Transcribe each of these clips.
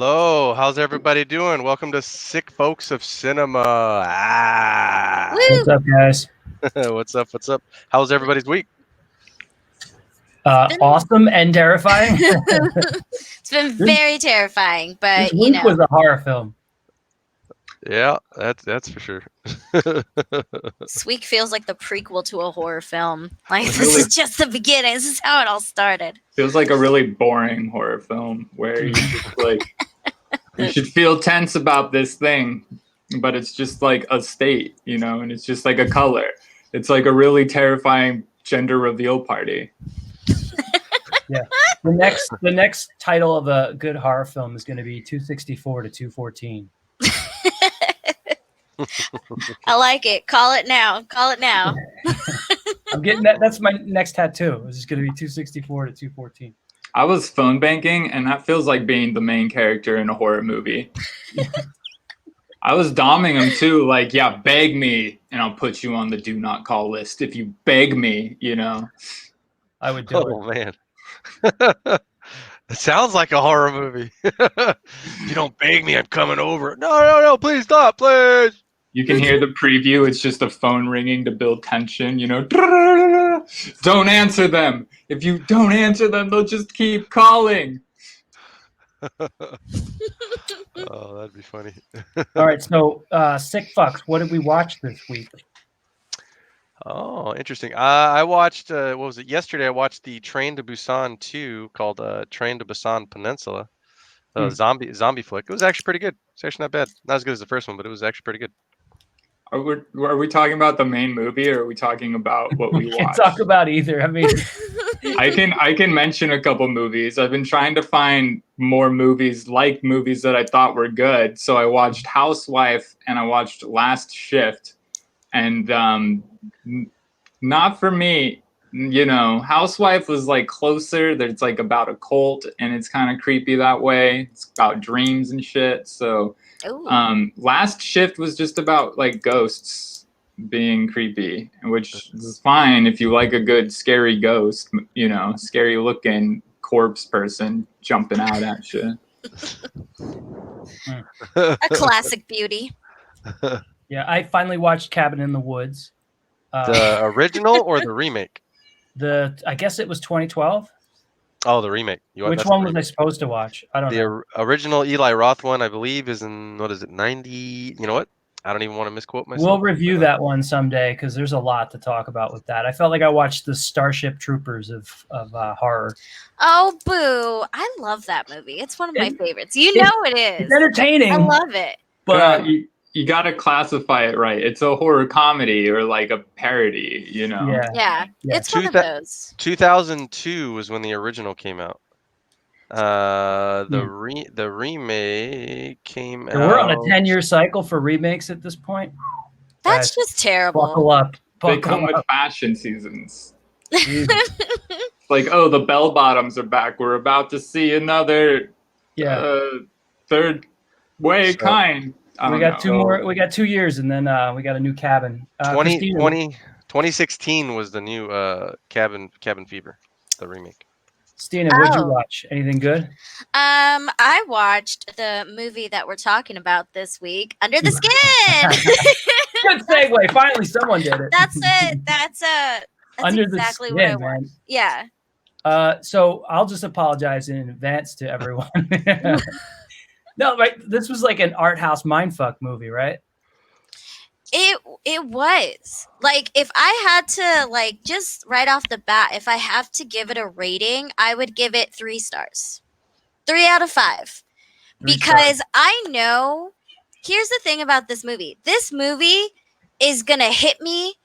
Hello, how's everybody doing? Welcome to Sick Folks of Cinema. What's up, guys? What's up? What's up? How's everybody's week? Awesome and terrifying. It's been very terrifying, but This week was a horror film. Yeah, that's for sure. This week feels like the prequel to a horror film. Like this is just the beginning. This is how it all started. Feels like a really boring horror film where you just you should feel tense about this thing, but it's just like a state, and it's just like a color. It's like a really terrifying gender reveal party. Yeah. The next title of a good horror film is going to be 264 to 214. I like it. Call it now. Call it now. I'm getting that. That's my next tattoo. It's just going to be 264 to 214. I was phone banking, and that feels like being the main character in a horror movie. I was doming him too, like, yeah, beg me, and I'll put you on the do not call list if you beg me, I would do it. Oh man. It sounds like a horror movie. You don't beg me, I'm coming over. No, please stop, please. You can hear the preview. It's just a phone ringing to build tension, Don't answer them. If you don't answer them, they'll just keep calling. Oh, that'd be funny. All right, so sick fucks. What did we watch this week? Oh, interesting. I watched, what was it? Yesterday, I watched the Train to Busan 2 called Train to Busan Peninsula. Zombie flick. It was actually pretty good. It's actually not bad. Not as good as the first one, but it was actually pretty good. Are we talking about the main movie, or are we talking about what we watched? Can't talk about either. I mean, I can mention a couple movies. I've been trying to find more movies that I thought were good. So I watched Housewife and I watched Last Shift, and not for me. Housewife was like closer. It's like about a cult, and it's kind of creepy that way. It's about dreams and shit. So. Last Shift was just about like ghosts being creepy, which is fine if you like a good scary ghost, scary looking corpse person jumping out at you. A classic beauty. yeah, I finally watched Cabin in the Woods. The original or the remake? I guess it was 2012. Oh, the remake. Which one was I supposed to watch? I don't know. The original Eli Roth one, I believe, is in, 90? You know what? I don't even want to misquote myself. We'll review that one someday because there's a lot to talk about with that. I felt like I watched the Starship Troopers of horror. Oh, boo. I love that movie. It's one of my favorites. It is. It's entertaining. I love it. But you got to classify it right. It's a horror comedy or like a parody, Yeah. It's one of those. 2002 was when the original came out. The remake came out. We're on a 10-year cycle for remakes at this point. That's just terrible. Buckle up. They come with fashion seasons. Like, oh, the bell bottoms are back. We're about to see another third way kind. We got 2 more. We got 2 years, and then we got a new cabin. 2016 was the new Cabin Fever, the remake. Stina, what'd you watch? Anything good? I watched the movie that we're talking about this week, Under the Skin. Good segue. Finally, someone did it. That's it. That's Under exactly the what I Skin, watched. Yeah. So I'll just apologize in advance to everyone. No, right. This was like an art house mindfuck movie, right? It was. Like, if I had to, like, just right off the bat, if I have to give it a rating, I would give it 3 stars. 3 out of 5. Because I know, here's the thing about this movie. This movie is going to hit me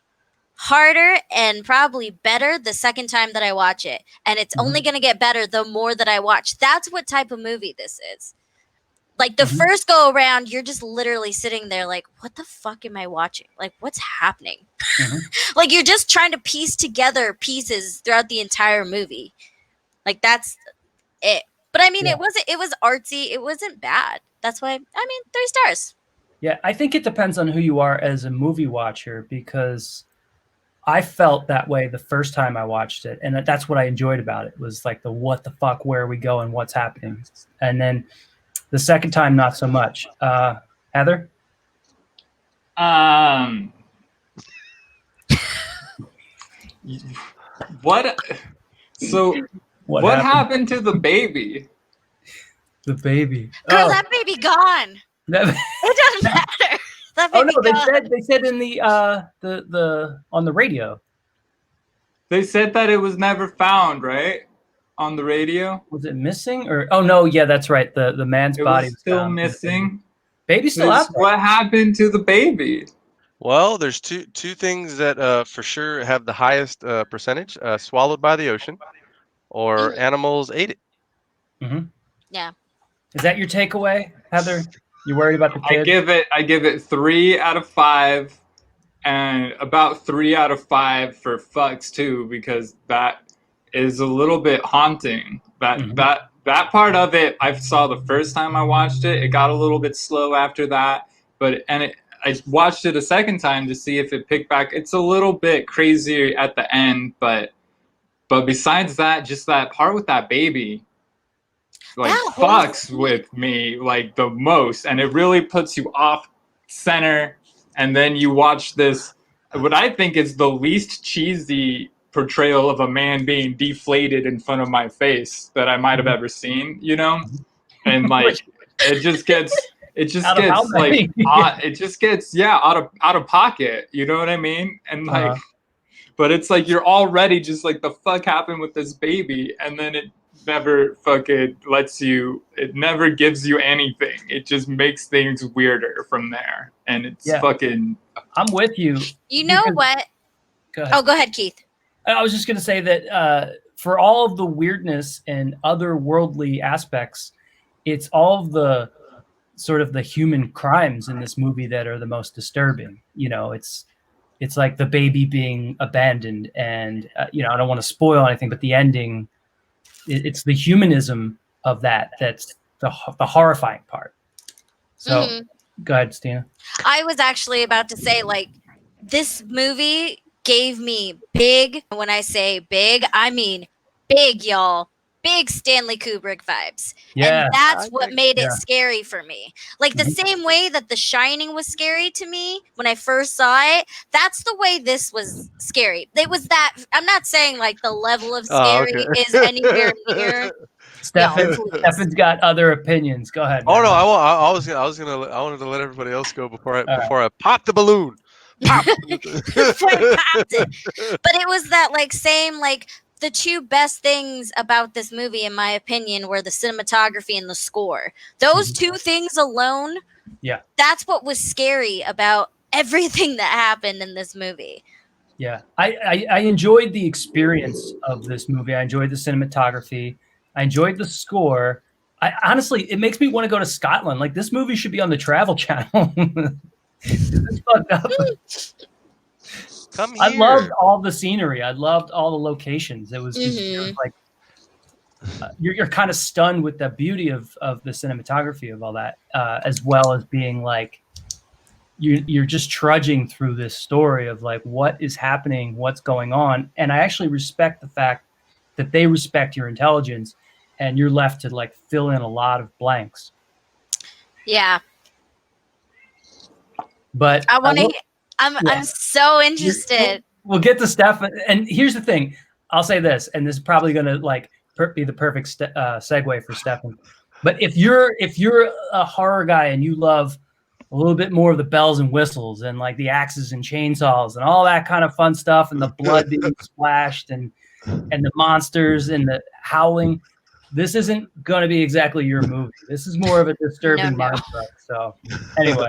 harder and probably better the second time that I watch it. And it's only going to get better the more that I watch. That's what type of movie this is. Like, the first go around, you're just literally sitting there like, what the fuck am I watching? Like, what's happening? Like, you're just trying to piece together pieces throughout the entire movie. Like, that's it. But I mean, it was artsy. It wasn't bad. That's why, 3 stars. Yeah, I think it depends on who you are as a movie watcher, because I felt that way the first time I watched it. And that's what I enjoyed about it, was like the what the fuck, where are we going, what's happening? And then The second time, not so much. Heather? What? So what happened to the baby? The baby. Girl, that baby gone. That, It doesn't matter. That oh baby no, gone. they said in the on the radio. They said that it was never found, right? On the radio. Was it missing or? Oh no, yeah, that's right. The man's body was still found. missing. Baby's still out there. What happened to the baby? Well, there's two things that for sure have the highest percentage: swallowed by the ocean, or animals ate it. Mm-hmm. Yeah. Is that your takeaway, Heather? You worried about the kid? I give it 3 out of 5, and about 3 out of 5 for fucks too, because that is a little bit haunting. That part of it I saw the first time I watched it. It got a little bit slow after that, I watched it a second time to see if it picked back. It's a little bit crazier at the end, but besides that, just that part with that baby, like, fucks with me like the most, and it really puts you off center. And then you watch this, what I think is the least cheesy portrayal of a man being deflated in front of my face that I might have ever seen, you know? And like it just gets like it just gets out of pocket, you know what I mean? And like but it's like you're already just like, the fuck happened with this baby, and then it never fucking it never gives you anything. It just makes things weirder from there, and it's fucking. I'm with you. You know what? Go ahead. Oh, go ahead, Keith. I was just going to say that for all of the weirdness and otherworldly aspects, it's all of the sort of the human crimes in this movie that are the most disturbing. You know, it's like the baby being abandoned, and you know, I don't want to spoil anything, but the ending, it's the humanism of that's the horrifying part. So go ahead, Stina. I was actually about to say, like, this movie gave me big, when I say big, I mean big, y'all. Big Stanley Kubrick vibes. Yeah. And that's what made it scary for me. Like, the same way that The Shining was scary to me when I first saw it, that's the way this was scary. It was that, I'm not saying like the level of scary is anywhere near. Stefan's got other opinions. Go ahead. Oh no, I wanted to let everybody else go before I pop the balloon. Pop. Before I popped it. But it was that like same like. The two best things about this movie, in my opinion, were the cinematography and the score. Those two things alone, that's what was scary about everything that happened in this movie. Yeah, I enjoyed the experience of this movie. I enjoyed the cinematography. I enjoyed the score. Honestly, it makes me want to go to Scotland. Like, this movie should be on the Travel Channel. It's fucked up. Come here. I loved all the scenery. I loved all the locations. It was like you're kind of stunned with the beauty of the cinematography of all that, as well as being like you're just trudging through this story of like what is happening, what's going on. And I actually respect the fact that they respect your intelligence, and you're left to like fill in a lot of blanks. Yeah. But I'm so interested. We'll get to Stefan. And here's the thing. I'll say this, and this is probably going to like be the perfect segue for Stefan. But if you're a horror guy and you love a little bit more of the bells and whistles and like the axes and chainsaws and all that kind of fun stuff, and the blood being splashed and the monsters and the howling, this isn't going to be exactly your movie. This is more of a disturbing mindfuck. So anyway.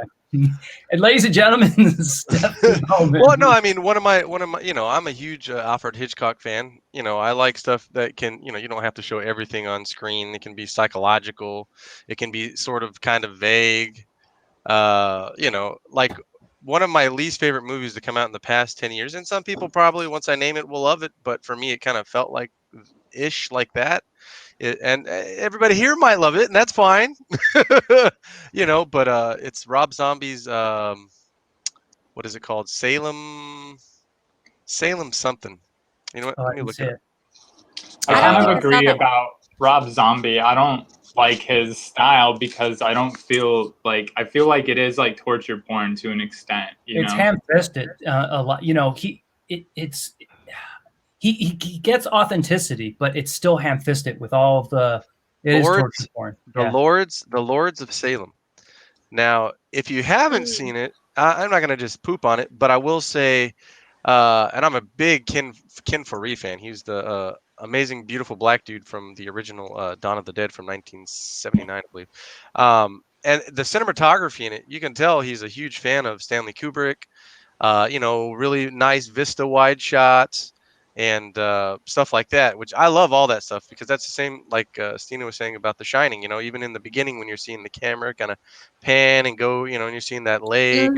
And ladies and gentlemen, well, no, I mean, one of my, you know, I'm a huge Alfred Hitchcock fan. You know, I like stuff that can, you know, you don't have to show everything on screen. It can be psychological. It can be sort of kind of vague. You know, like one of my least favorite movies to come out in the past 10 years. And some people probably, once I name it, will love it. But for me, it kind of felt like that. And everybody here might love it, and that's fine. You know, but it's Rob Zombie's what is it called? Salem something. You know what? Let me look it up. I kind of agree about Rob Zombie. I don't like his style because I don't feel like I feel like it is like torture porn to an extent. It's ham-fisted a lot. You know, he gets authenticity, but it's still ham-fisted with all of the. It is torture porn. The Lords of Salem. Now, if you haven't seen it, I'm not gonna just poop on it, but I will say, and I'm a big Ken Foree fan. He's the amazing, beautiful black dude from the original Dawn of the Dead from 1979, I believe. And the cinematography in it, you can tell he's a huge fan of Stanley Kubrick. You know, really nice vista wide shots and stuff like that, which I love all that stuff because that's the same like Stina was saying about The Shining. You know, even in the beginning when you're seeing the camera kind of pan and go, you know, and you're seeing that lake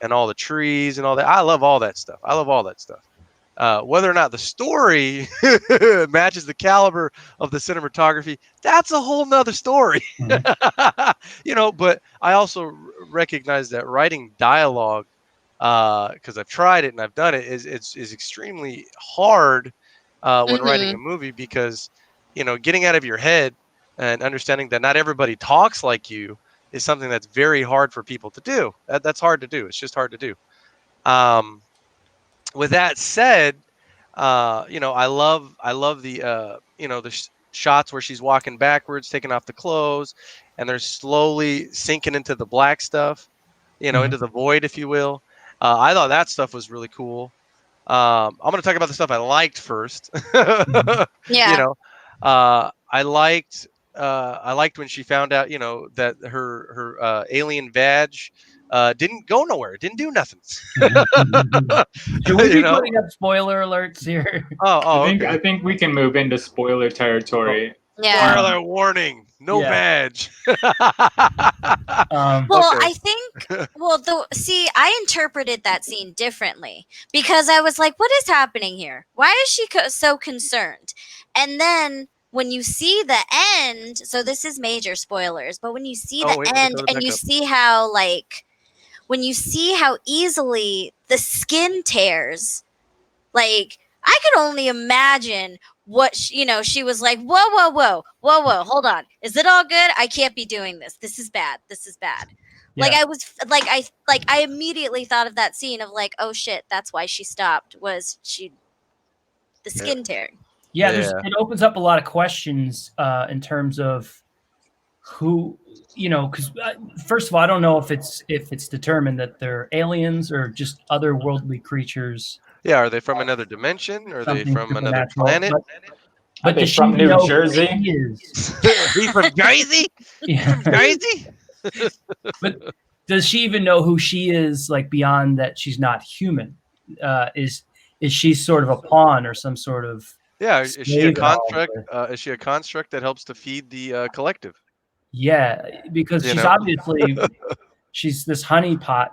and all the trees and all that. I love all that stuff. I love all that stuff. Whether or not the story matches the caliber of the cinematography, that's a whole nother story. You know, but I also recognize that writing dialogue, because I've tried it and I've done it, is extremely hard when writing a movie because, you know, getting out of your head and understanding that not everybody talks like you is something that's very hard for people to do. That's hard to do. It's just hard to do. With that said, you know, I love the you know, the shots where she's walking backwards, taking off the clothes, and they're slowly sinking into the black stuff, you know, into the void, if you will. I thought that stuff was really cool. I'm going to talk about the stuff I liked first. You know, I liked when she found out, you know, that her alien vag didn't go nowhere, didn't do nothing. Should we be putting up spoiler alerts here? I think we can move into spoiler territory. Yeah. Spoiler warning. No vag. Well, I think. Well, see, I interpreted that scene differently because I was like, "What is happening here? Why is she so concerned?" And then when you see the end, so this is major spoilers, but when you see the end and you see how when you see how easily the skin tears, like I could only imagine what she was like, whoa, hold on, is it all good? I can't be doing this. This is bad. Yeah. Like I immediately thought of that scene of like, oh shit, that's why she stopped, was the skin tearing. It opens up a lot of questions in terms of who, you know, because first of all, I don't know if it's determined that they're aliens or just otherworldly creatures. Yeah, are they from another dimension? Are they from another planet? But does from New Jersey? He's from Jersey? Yeah. From Jersey? But does she even know who she is, like beyond that she's not human? Is she sort of a pawn or some sort of is she a construct? Is she a construct that helps to feed the collective? Yeah, because she's obviously she's this honeypot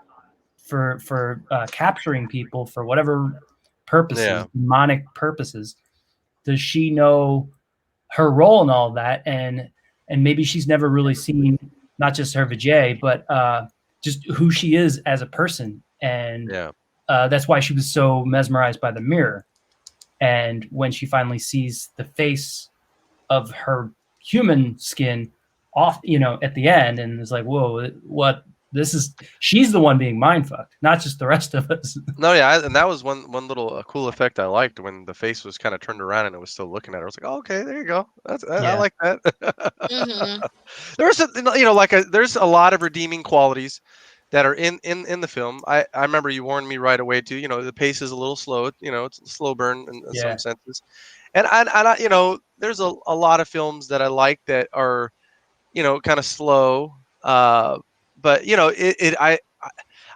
for capturing people for whatever purposes, demonic purposes. Does she know her role in all that? And maybe she's never really seen not just her vajay, but just who she is as a person. And that's why she was so mesmerized by the mirror. And when she finally sees the face of her human skin off, you know, at the end, and is like, whoa, what? She's the one being mindfucked, not just the rest of us. No, yeah, and that was one little cool effect I liked when the face was kind of turned around and it was still looking at her. I was like, oh, okay, there you go. I like that. There's there's a lot of redeeming qualities that are in the film. I remember you warned me right away too. You know, the pace is a little slow. You know, it's a slow burn in some senses. And I you know, there's a lot of films that I like that are, you know, kind of slow. But you know,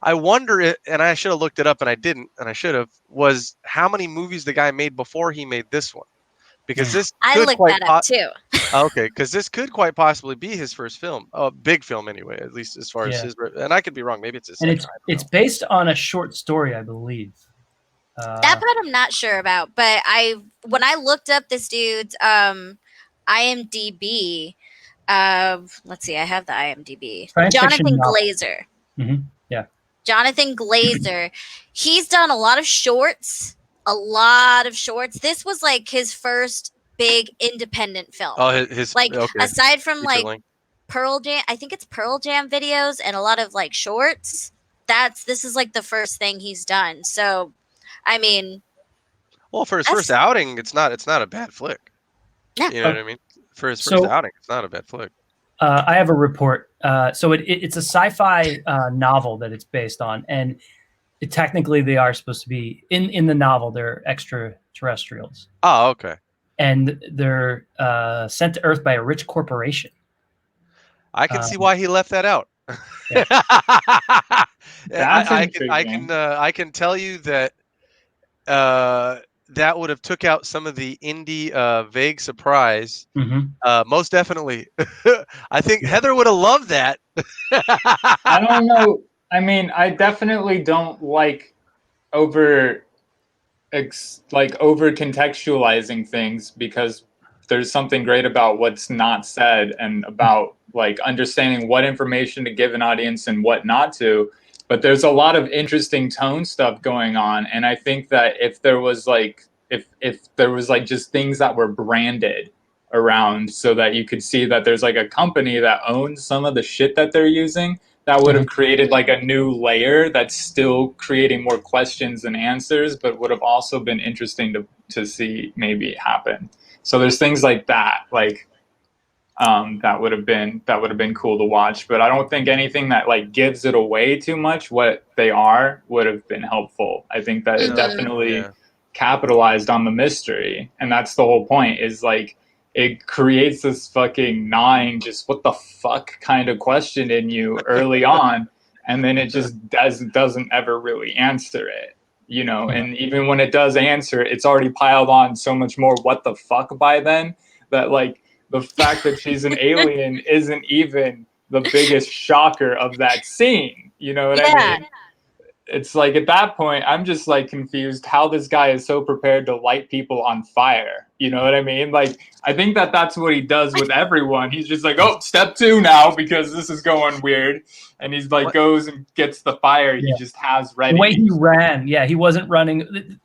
I wonder it, and I should have looked it up, and I didn't, and I should have. Was how many movies the guy made before he made this one? Because this I looked that up too. Okay, because this could quite possibly be his first film, a big film anyway, at least as far as his. And I could be wrong. Maybe it's his. And it's based on a short story, I believe. That part I'm not sure about, but when I looked up this dude's IMDb. Let's see, I have the IMDb. Jonathan Glazer. Mm-hmm. Yeah. Jonathan Glazer. He's done a lot of shorts. This was like his first big independent film. Oh, his Like okay. aside from Feature like length. Pearl Jam, I think it's Pearl Jam videos and a lot of like shorts. This is like the first thing he's done. So, I mean, Well, for his that's first outing, it's not a bad flick. yeah. You know what I mean? For his first So- outing, it's not a bad flick. I have a report. So it's a sci-fi novel that it's based on, and technically they are supposed to be in the novel. They're extraterrestrials, Oh, okay. and they're sent to Earth by a rich corporation. I can see why he left that out. Yeah. That's I intriguing. can tell you that that would have took out some of the indie vague surprise. Most definitely. I think Heather would have loved that. I don't know. I mean, I definitely don't like over over contextualizing things, because there's something great about what's not said and about like understanding what information to give an audience and what not to. But there's a lot of interesting tone stuff going on, and I think that if there was like if there was like just things that were branded around so that you could see that there's like a company that owns some of the shit that they're using, that would have created like a new layer that's still creating more questions than answers, but would have also been interesting to see maybe happen. So there's things like that, like that would have been cool to watch. But I don't think anything that like gives it away too much what they are would have been helpful. I think that it Mhm. definitely capitalized on the mystery, and that's the whole point. Is like it creates this fucking gnawing, just what the fuck kind of question in you early on, and then it just doesn't ever really answer it, you know. And even when it does answer it, it's already piled on so much more what the fuck by then, that like the fact that she's an alien isn't even the biggest shocker of that scene. You know what I mean? It's like at that point, I'm just like confused how this guy is so prepared to light people on fire. You know what I mean? Like, I think that that's what he does with everyone. He's just like, oh, step 2 now because this is going weird. And he's like, goes and gets the fire he just has ready. The way he ran, he wasn't running.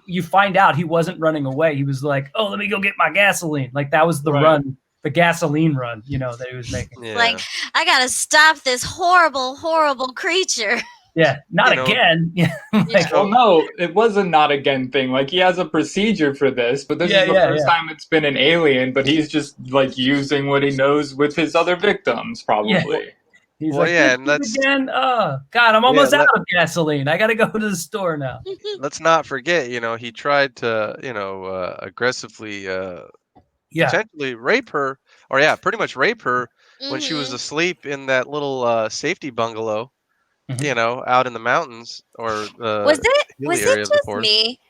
You find out he wasn't running away. He was like, oh, let me go get my gasoline. Like that was the run, the gasoline run, you know, that he was making. Yeah. Like, I gotta stop this horrible, horrible creature. Yeah, not again. Yeah. Like, well, no, it was a not again thing. Like he has a procedure for this, but this is the first time it's been an alien. But he's just like using what he knows with his other victims, probably. He's like, and again. Oh God, I'm almost out of gasoline. I got to go to the store now. Let's not forget, you know, he tried to, you know, aggressively, potentially rape her, or pretty much rape her when she was asleep in that little safety bungalow. You know, out in the mountains or was it just me?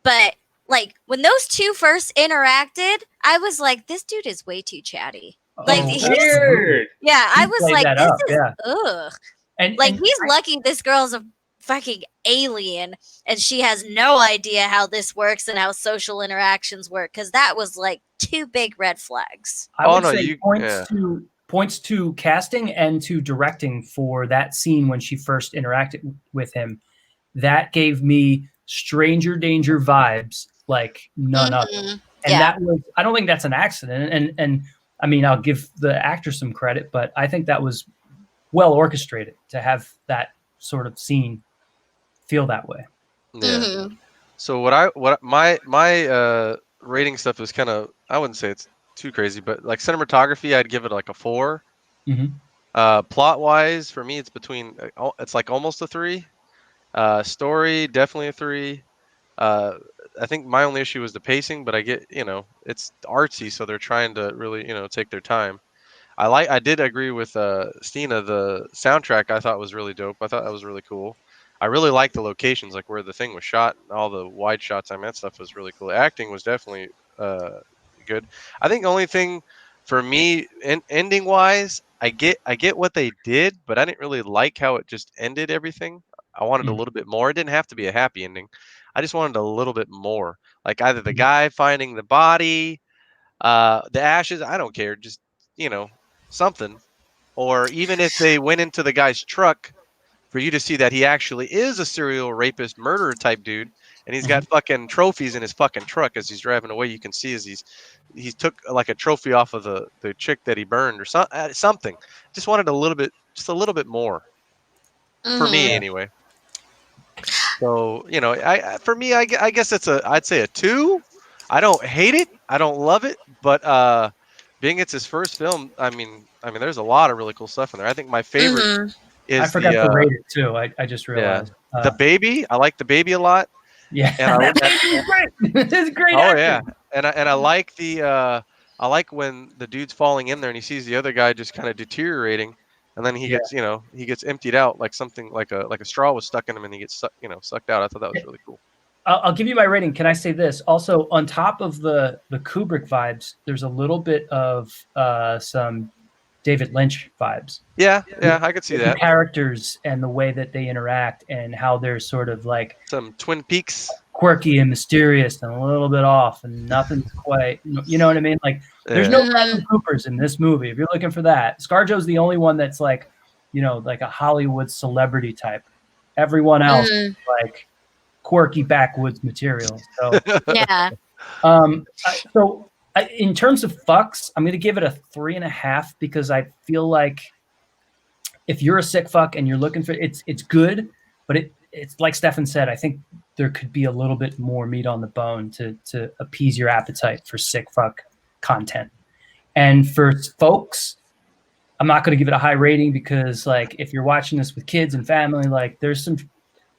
But like when those two first interacted, I was like, this dude is way too chatty. Like weird. Yeah, I was like, this is ugh. And like he's lucky this girl's a fucking alien and she has no idea how this works and how social interactions work, because that was like 2 big red flags. I would say points to casting and to directing for that scene when she first interacted with him. That gave me Stranger Danger vibes like none other. And that was, I don't think that's an accident. And I mean, I'll give the actor some credit, but I think that was well orchestrated to have that sort of scene feel that way. Yeah. So what my rating stuff is kind of, I wouldn't say it's too crazy, but like cinematography, I'd give it like a 4. Plot wise, for me, it's between, it's like almost a 3. Story, definitely a 3. I think my only issue was the pacing, but I get, you know, it's artsy, so they're trying to really, you know, take their time. I did agree with Stina. The soundtrack I thought was really dope. I thought that was really cool. I really liked the locations, like where the thing was shot, and all the wide shots. I mean, that stuff was really cool. Acting was definitely good. I think the only thing for me, ending wise, I get what they did, but I didn't really like how it just ended everything. I wanted a little bit more. It didn't have to be a happy ending. I just wanted a little bit more. Like either the guy finding the body, the ashes. I don't care. Just, you know, something. Or even if they went into the guy's truck for you to see that he actually is a serial rapist, murderer type dude, and he's got fucking trophies in his fucking truck as he's driving away. You can see as he took like a trophy off of the chick that he burned or something. Just wanted just a little bit more for me Mhm. anyway. So for me, I guess I'd say a 2. I don't hate it, I don't love it, but being it's his first film, I mean, there's a lot of really cool stuff in there. I think my favorite Mhm. I is forgot to the rate it too. I just realized. the baby. I like the baby a lot, Yeah, and that baby is great. It's a great oh actor. yeah, and I like I like when the dude's falling in there and he sees the other guy just kind of deteriorating, and then he Yeah. gets he gets emptied out like something like a straw was stuck in him and he gets sucked out. I thought that was really cool. I'll give you my rating. Can I say this? Also, on top of the Kubrick vibes, there's a little bit of some David Lynch vibes. Yeah, I could see The that. characters and the way that they interact and how they're sort of like Some Twin Peaks. quirky and mysterious and a little bit off and nothing's quite, you know what I mean? Like there's no Yeah. Bradley Coopers in this movie. If you're looking for that, ScarJo's the only one that's like, like a Hollywood celebrity type. Everyone else is like quirky backwoods material. So Yeah. In terms of fucks, I'm going to give it a 3.5 because I feel like if you're a sick fuck and you're looking for it's good, but it's like Stefan said, I think there could be a little bit more meat on the bone to appease your appetite for sick fuck content. And for folks, I'm not going to give it a high rating because like if you're watching this with kids and family, like there's some,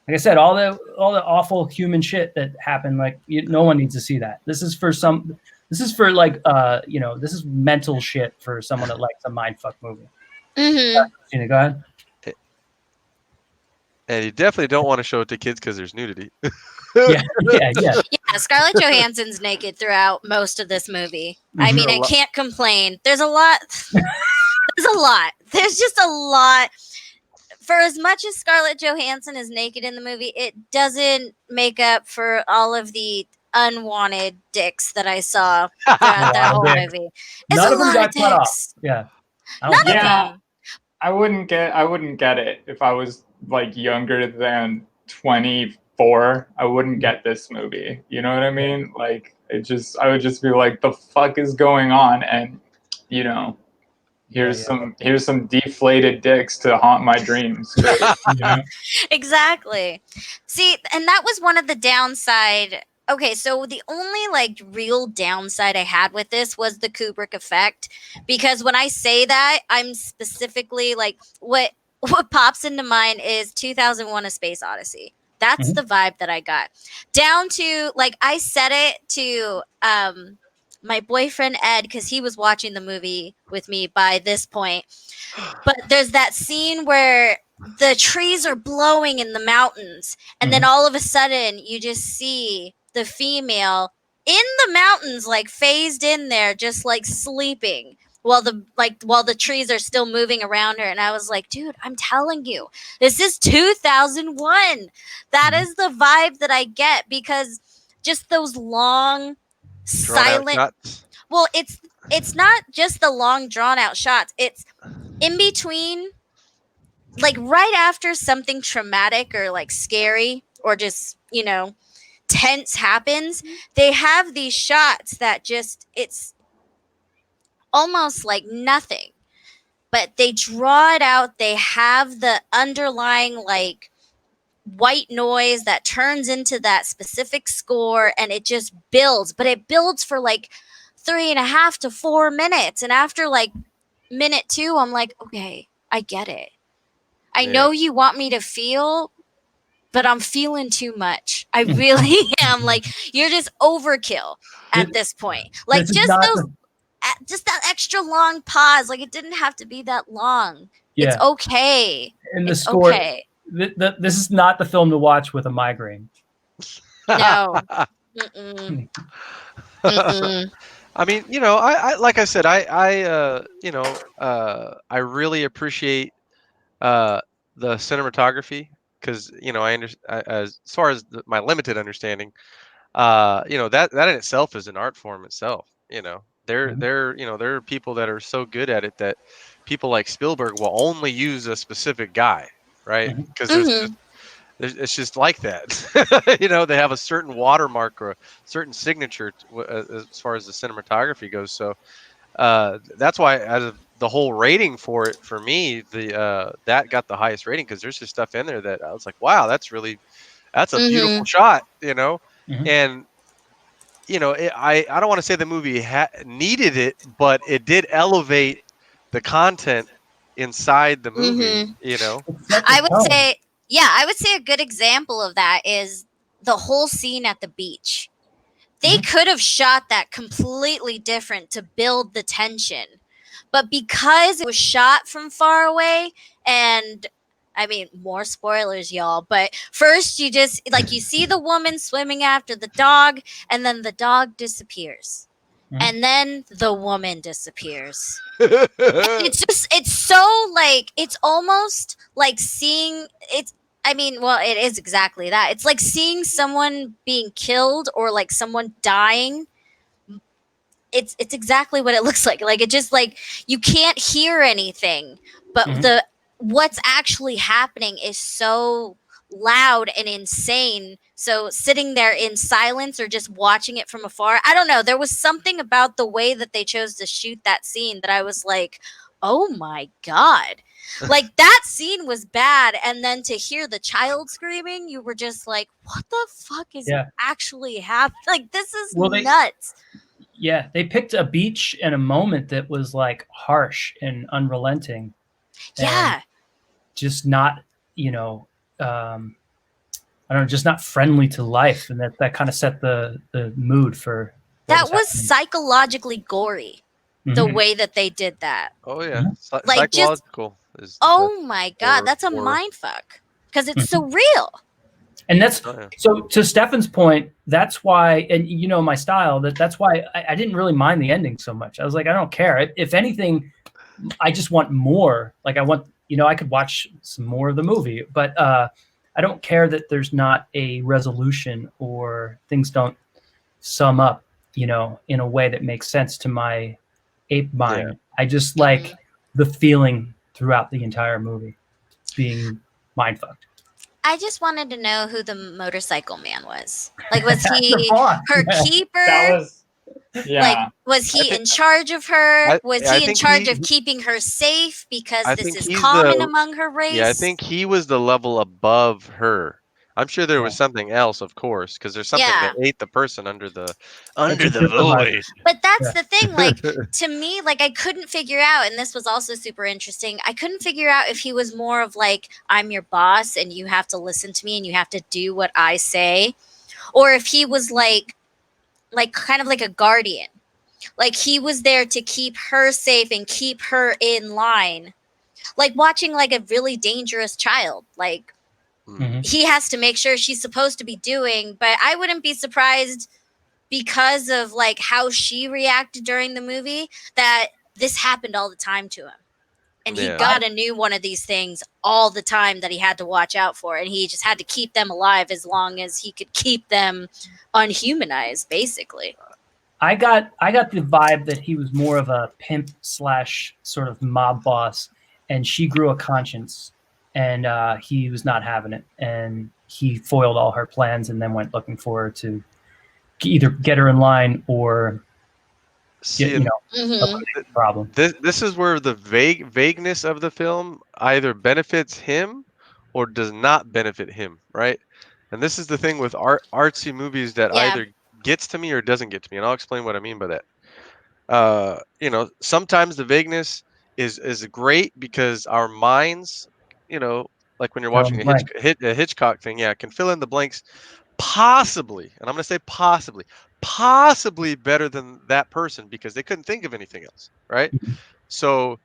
like I said, all the awful human shit that happened. Like no one needs to see that. This is for like this is mental shit for someone that likes a mindfuck movie. Mhm. Go ahead. And you definitely don't want to show it to kids because there's nudity. Yeah. Yeah, Scarlett Johansson's naked throughout most of this movie. I mean, I can't complain. There's a lot. There's a lot. There's just a lot. For as much as Scarlett Johansson is naked in the movie, it doesn't make up for all of the unwanted dicks that I saw throughout that whole movie. It's None a of them lot got of cut off. dicks. Yeah. None of Yeah, them. I wouldn't get it if I was like younger than 24. I wouldn't get this movie. You know what I mean? Like I would just be like, the fuck is going on? And here's some deflated dicks to haunt my dreams. Exactly. See, and that was one of the downside. Okay, so the only like real downside I had with this was the Kubrick effect, because when I say that, I'm specifically like what pops into mind is 2001: A Space Odyssey. That's the vibe that I got. Down to like I said it to my boyfriend Ed because he was watching the movie with me by this point. But there's that scene where the trees are blowing in the mountains, and then all of a sudden you just see the female in the mountains, like phased in there, just like sleeping while the trees are still moving around her. And I was like, dude, I'm telling you, this is 2001. That is the vibe that I get, because just those long silent well, it's not just the long drawn out shots. It's in between, like right after something traumatic or like scary or just, tense happens, they have these shots that just, it's almost like nothing, but they draw it out. They have the underlying like white noise that turns into that specific score, and it just builds, but it builds for like 3.5 to 4 minutes. And after like minute 2, I'm like, okay, I get it. I know you want me to feel, but I'm feeling too much. I really am. Like, you're just overkill at this point. Like, just that extra long pause. Like, it didn't have to be that long. Yeah. It's okay. And the score. Okay. This is not the film to watch with a migraine. No. Mm-mm. Mm-mm. I mean, I like I said, I really appreciate the cinematography, because as far as my limited understanding, that in itself is an art form itself. There are people that are so good at it that people like Spielberg will only use a specific guy, right? Because It's just like that. You know, they have a certain watermark or a certain signature as far as the cinematography goes. So that's why out of the whole rating for it, for me, the that got the highest rating because there's just stuff in there that I was like, wow, that's a beautiful Mhm. shot, you know. Mhm. And you know, I don't want to say the movie needed it, but it did elevate the content inside the movie, Mhm. you know. It set the I would tone. say, yeah, I would say a good example of that is the whole scene at the beach. They Mhm. could have shot that completely different to build the tension. But because it was shot from far away, and I mean, more spoilers, y'all, but first you just like you see the woman swimming after the dog, and then the dog disappears. Mhm. And then the woman disappears. It's so like it's almost like seeing it's I mean, well, it is exactly that. It's like seeing someone being killed or like someone dying. It's exactly what it looks like. Like it just like you can't hear anything, but Mhm. the what's actually happening is so loud and insane. So sitting there in silence or just watching it from afar, I don't know. There was something about the way that they chose to shoot that scene that I was like, oh my God. Like that scene was bad. And then to hear the child screaming, you were just like, what the fuck is Yeah. actually happening? Like, this is Well, nuts. they picked a beach and a moment that was like harsh and unrelenting and Yeah. just not, you know, I don't know, just not friendly to life, and that kind of set the mood for what That was was happening. psychologically gory, the Mhm. way that they did that. Oh yeah, Mhm. Like, just, psychological is the best oh my God, horror. that's a Horror. mind fuck. Because it's so Mhm. real. And that's Oh, yeah. so to Stefan's point, that's why, and you know my style, that's why I didn't really mind the ending so much. I was like, I don't care. If anything, I just want more. Like I want, you know, I could watch some more of the movie, but I don't care that there's not a resolution or things don't sum up, you know, in a way that makes sense to my ape Yeah. mind. I just Mhm. like the feeling throughout the entire movie being mind fucked. I just wanted to know who the motorcycle man was. Like, was The he boss. her Yeah. keeper? That was Like, yeah. was I he think in charge of her? Was I he in think charge of keeping her safe because I this think is he's common the among her yeah, I race? think he was the level above her. I'm sure there Yeah. was something else, of course, because there's something Yeah. that ate the person under the It's a different void. But that's Yeah. the thing, like to me, like I couldn't figure out, and this was also super interesting. I couldn't figure out if he was more of like, I'm your boss and you have to listen to me and you have to do what I say, or if he was like kind of like a guardian. Like he was there to keep her safe and keep her in line. Like watching like a really dangerous child. Like Hmm. Mhm. he has to make sure she's supposed to be doing, but I wouldn't be surprised because of like how she reacted during the movie that this happened all the time to him, and he Yeah. got a new one of these things all the time that he had to watch out for, and he just had to keep them alive as long as he could keep them unhumanized basically. I got the vibe that he was more of a pimp slash sort of mob boss, and she grew a conscience, and he was not having it, and he foiled all her plans, and then went looking for her to either get her in line or get, See, you and know, Mm-hmm. eliminate the problem. this is where the vagueness of the film either benefits him or does not benefit him, right? And this is the thing with artsy movies that Yeah. either gets to me or doesn't get to me, and I'll explain what I mean by that. You know, sometimes the vagueness is great because our minds, you know, like when you're Fill in watching the blank. A Hitchcock thing, yeah, can fill in the blanks possibly, and I'm going to say possibly better than that person because they couldn't think of anything else, right? Mhm. So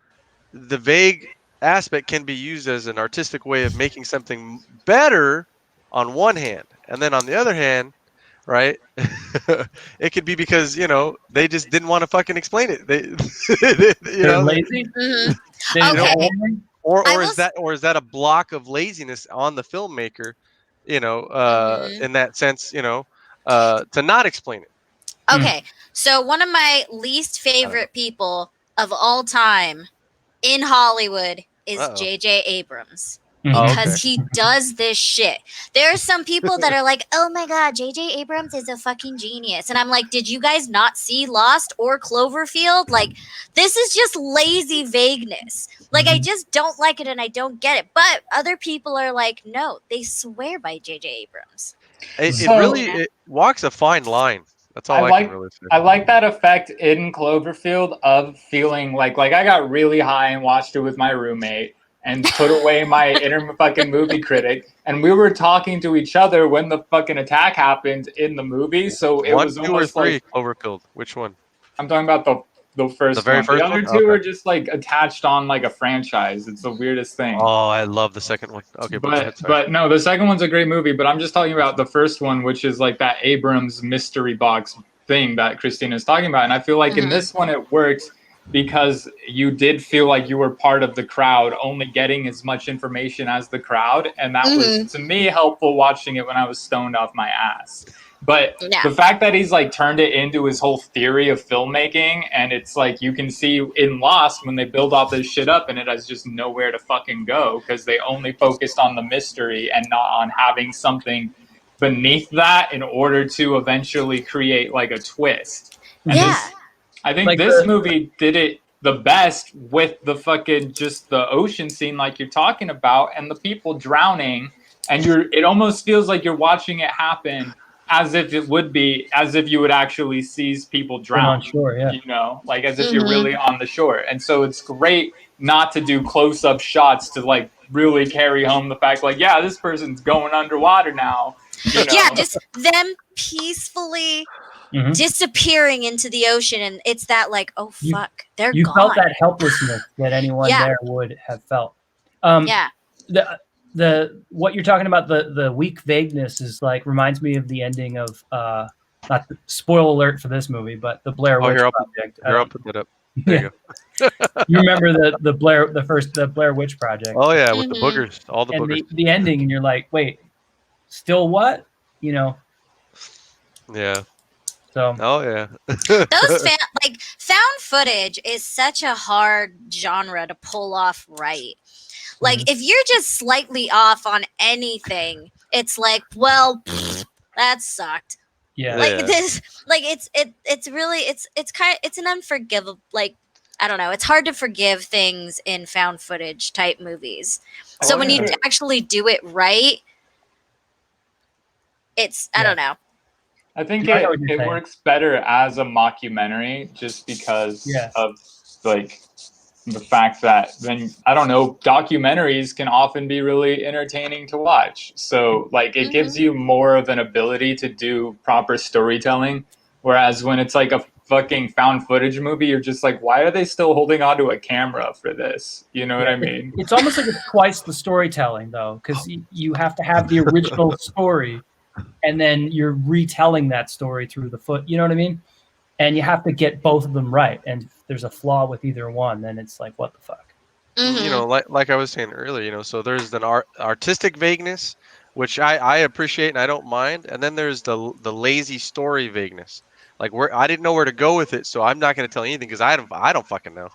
the vague aspect can be used as an artistic way of making something better on one hand, and then on the other hand, right? It could be because you know they just didn't want to fucking explain it. They, you They're know, lazy. Mm-hmm. They you know, Okay. only. I will. or is that a block of laziness on the filmmaker? You know, Mm-hmm. in that sense, you know, to not explain it. Mm. Okay. So one of my least I don't know. favorite people of all time in Hollywood is Uh J.J. Abrams. Oh, because okay. he does this shit. There are some people that are like, "Oh my god, J.J. Abrams is a fucking genius," and I'm like, "Did you guys not see Lost or Cloverfield? Like, this is just lazy vagueness. Like, I just don't like it, and I don't get it." But other people are like, "No, they swear by J.J. Abrams." It So really it walks a fine line. That's I all I can like really say. I like that effect in Cloverfield of feeling like I got really high and watched it with my roommate and put away my inner fucking movie critic, and we were talking to each other when the fucking attack happened in the movie, so it One, was two, or almost three like Cloverfield? Which one? I'm talking about the The first very one. The first other one? two Okay. are just like attached on like a franchise. It's the weirdest thing. Oh, I love the second one. Okay, but go ahead. Sorry. But no, the second one's a great movie. But I'm just talking about the first one, which is like that Abrams mystery box thing that Christina is talking about. And I feel like in this one it works because you did feel like you were part of the crowd, only getting as much information as the crowd, and that was to me helpful watching it when I was stoned off my ass. But Yeah. the fact that he's like turned it into his whole theory of filmmaking, and it's like you can see in Lost when they build all this shit up and it has just nowhere to fucking go because they only focused on the mystery and not on having something beneath that in order to eventually create like a twist. And Yeah. I think Like this the- movie did it the best with the fucking just the ocean scene like you're talking about and the people drowning, and it almost feels like you're watching it happen as if it would be as if you would actually see people drown on shore, yeah. you know, like as if you're really on the shore. And so it's great not to do close-up shots to like really carry home the fact like, yeah, this person's going underwater now, you know. Yeah, just them peacefully disappearing into the ocean, and it's that like, oh fuck, they're You gone. felt that helplessness that anyone Yeah. there would have felt. Yeah. The what you're talking about, the weak vagueness is like reminds me of the ending of not the, spoil alert for this movie, but the Blair Witch Project. Here, I'll put that up. There you go. You remember the Blair Witch Project? Oh yeah, with the boogers, all the and boogers. the ending, and you're like, wait, still what? You know? Yeah. So. Oh yeah. Those found footage is such a hard genre to pull off right. Like if you're just slightly off on anything, it's like, well, that sucked. Yeah. Like this, like it's really it's an unforgivable, like, I don't know. It's hard to forgive things in found footage type movies. So when you actually do it right, it's I don't know. I think it works better as a mockumentary just because of like the fact that then I don't know, documentaries can often be really entertaining to watch. So like it gives you more of an ability to do proper storytelling. Whereas when it's like a fucking found footage movie, you're just like, why are they still holding onto a camera for this? You know what I mean? It's almost like it's twice the storytelling though, because you have to have the original story, and then you're retelling that story through the foot. You know what I mean? And you have to get both of them right. And if there's a flaw with either one, then it's like, what the fuck? You know, like I was saying earlier, you know, so there's an artistic vagueness, which I appreciate and I don't mind, and then there's the lazy story vagueness, like where I didn't know where to go with it, so I'm not going to tell you anything because I don't fucking know,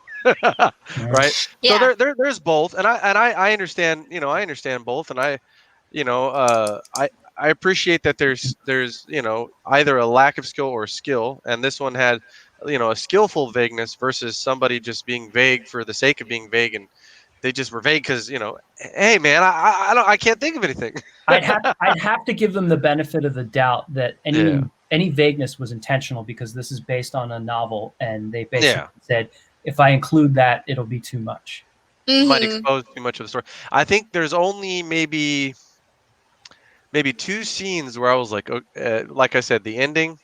right? Yeah. So there's both, and I understand, you know, I understand both, and I appreciate that there's you know, either a lack of skill or skill, and this one had, you know, a skillful vagueness versus somebody just being vague for the sake of being vague, and they just were vague because, you know, hey man, I can't think of anything. I'd have to give them the benefit of the doubt that any vagueness was intentional because this is based on a novel, and they basically said if I include that, it'll be too much. Might expose too much of the story. I think there's only maybe two scenes where I was like I said, the ending,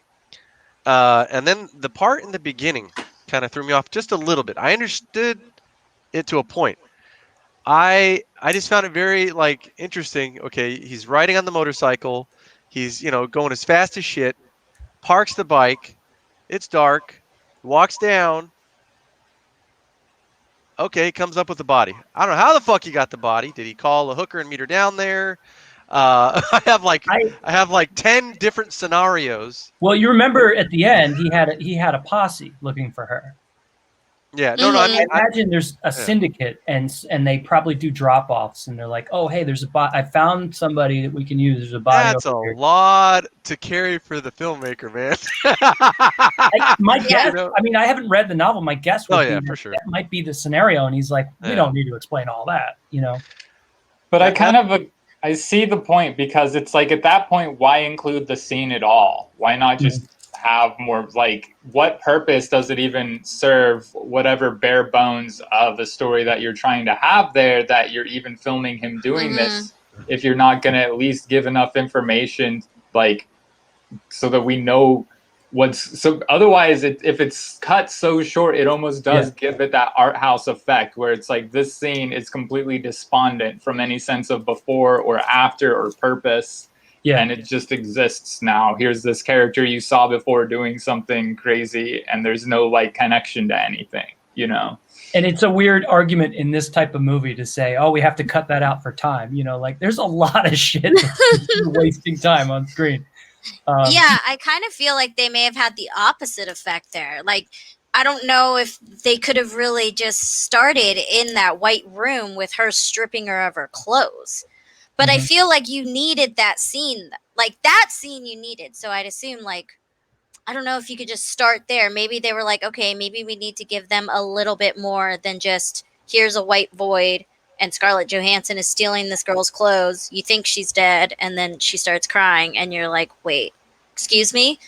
and then the part in the beginning kind of threw me off just a little bit. I understood it to a point. I just found it very like interesting. Okay, he's riding on the motorcycle. He's, you know, going as fast as shit. Parks the bike. It's dark. Walks down. Okay, comes up with the body. I don't know how the fuck he got the body. Did he call a hooker and meet her down there? I have like 10 different scenarios. Well, you remember at the end he had a posse looking for her. Yeah, no, I Mhm. mean, I imagine there's a syndicate, and they probably do drop-offs, and they're like, "Oh, hey, there's I found somebody that we can use. There's a body that's a over here." lot to carry for the filmmaker, man. My Yeah. guess, I mean, I haven't read the novel. My guess would Oh, be yeah, that for sure. that might be the scenario, and he's like, "We Yeah. don't need to explain all that," you know. But I That- I see the point, because it's like, at that point, why include the scene at all? Why not just have more, like, what purpose does it even serve, whatever bare bones of a story that you're trying to have there, that you're even filming him doing this, if you're not going to at least give enough information, like, so that we know what's, so otherwise if it's cut so short, it almost does give it that art house effect, where it's like, this scene is completely despondent from any sense of before or after or purpose. And it just exists now. Here's this character you saw before doing something crazy, and there's no like connection to anything, you know. And it's a weird argument in this type of movie to say, "Oh, we have to cut that out for time." You know, like, there's a lot of shit that's wasting time on screen. Yeah, I kind of feel like they may have had the opposite effect there. Like, I don't know if they could have really just started in that white room with her stripping her of her clothes. But I feel like you needed that scene. Like, that scene you needed. So I'd assume, like, I don't know if you could just start there. Maybe they were like, okay, maybe we need to give them a little bit more than just, here's a white void and Scarlett Johansson is stealing this girl's clothes. You think she's dead, and then she starts crying, and you're like, wait, excuse me?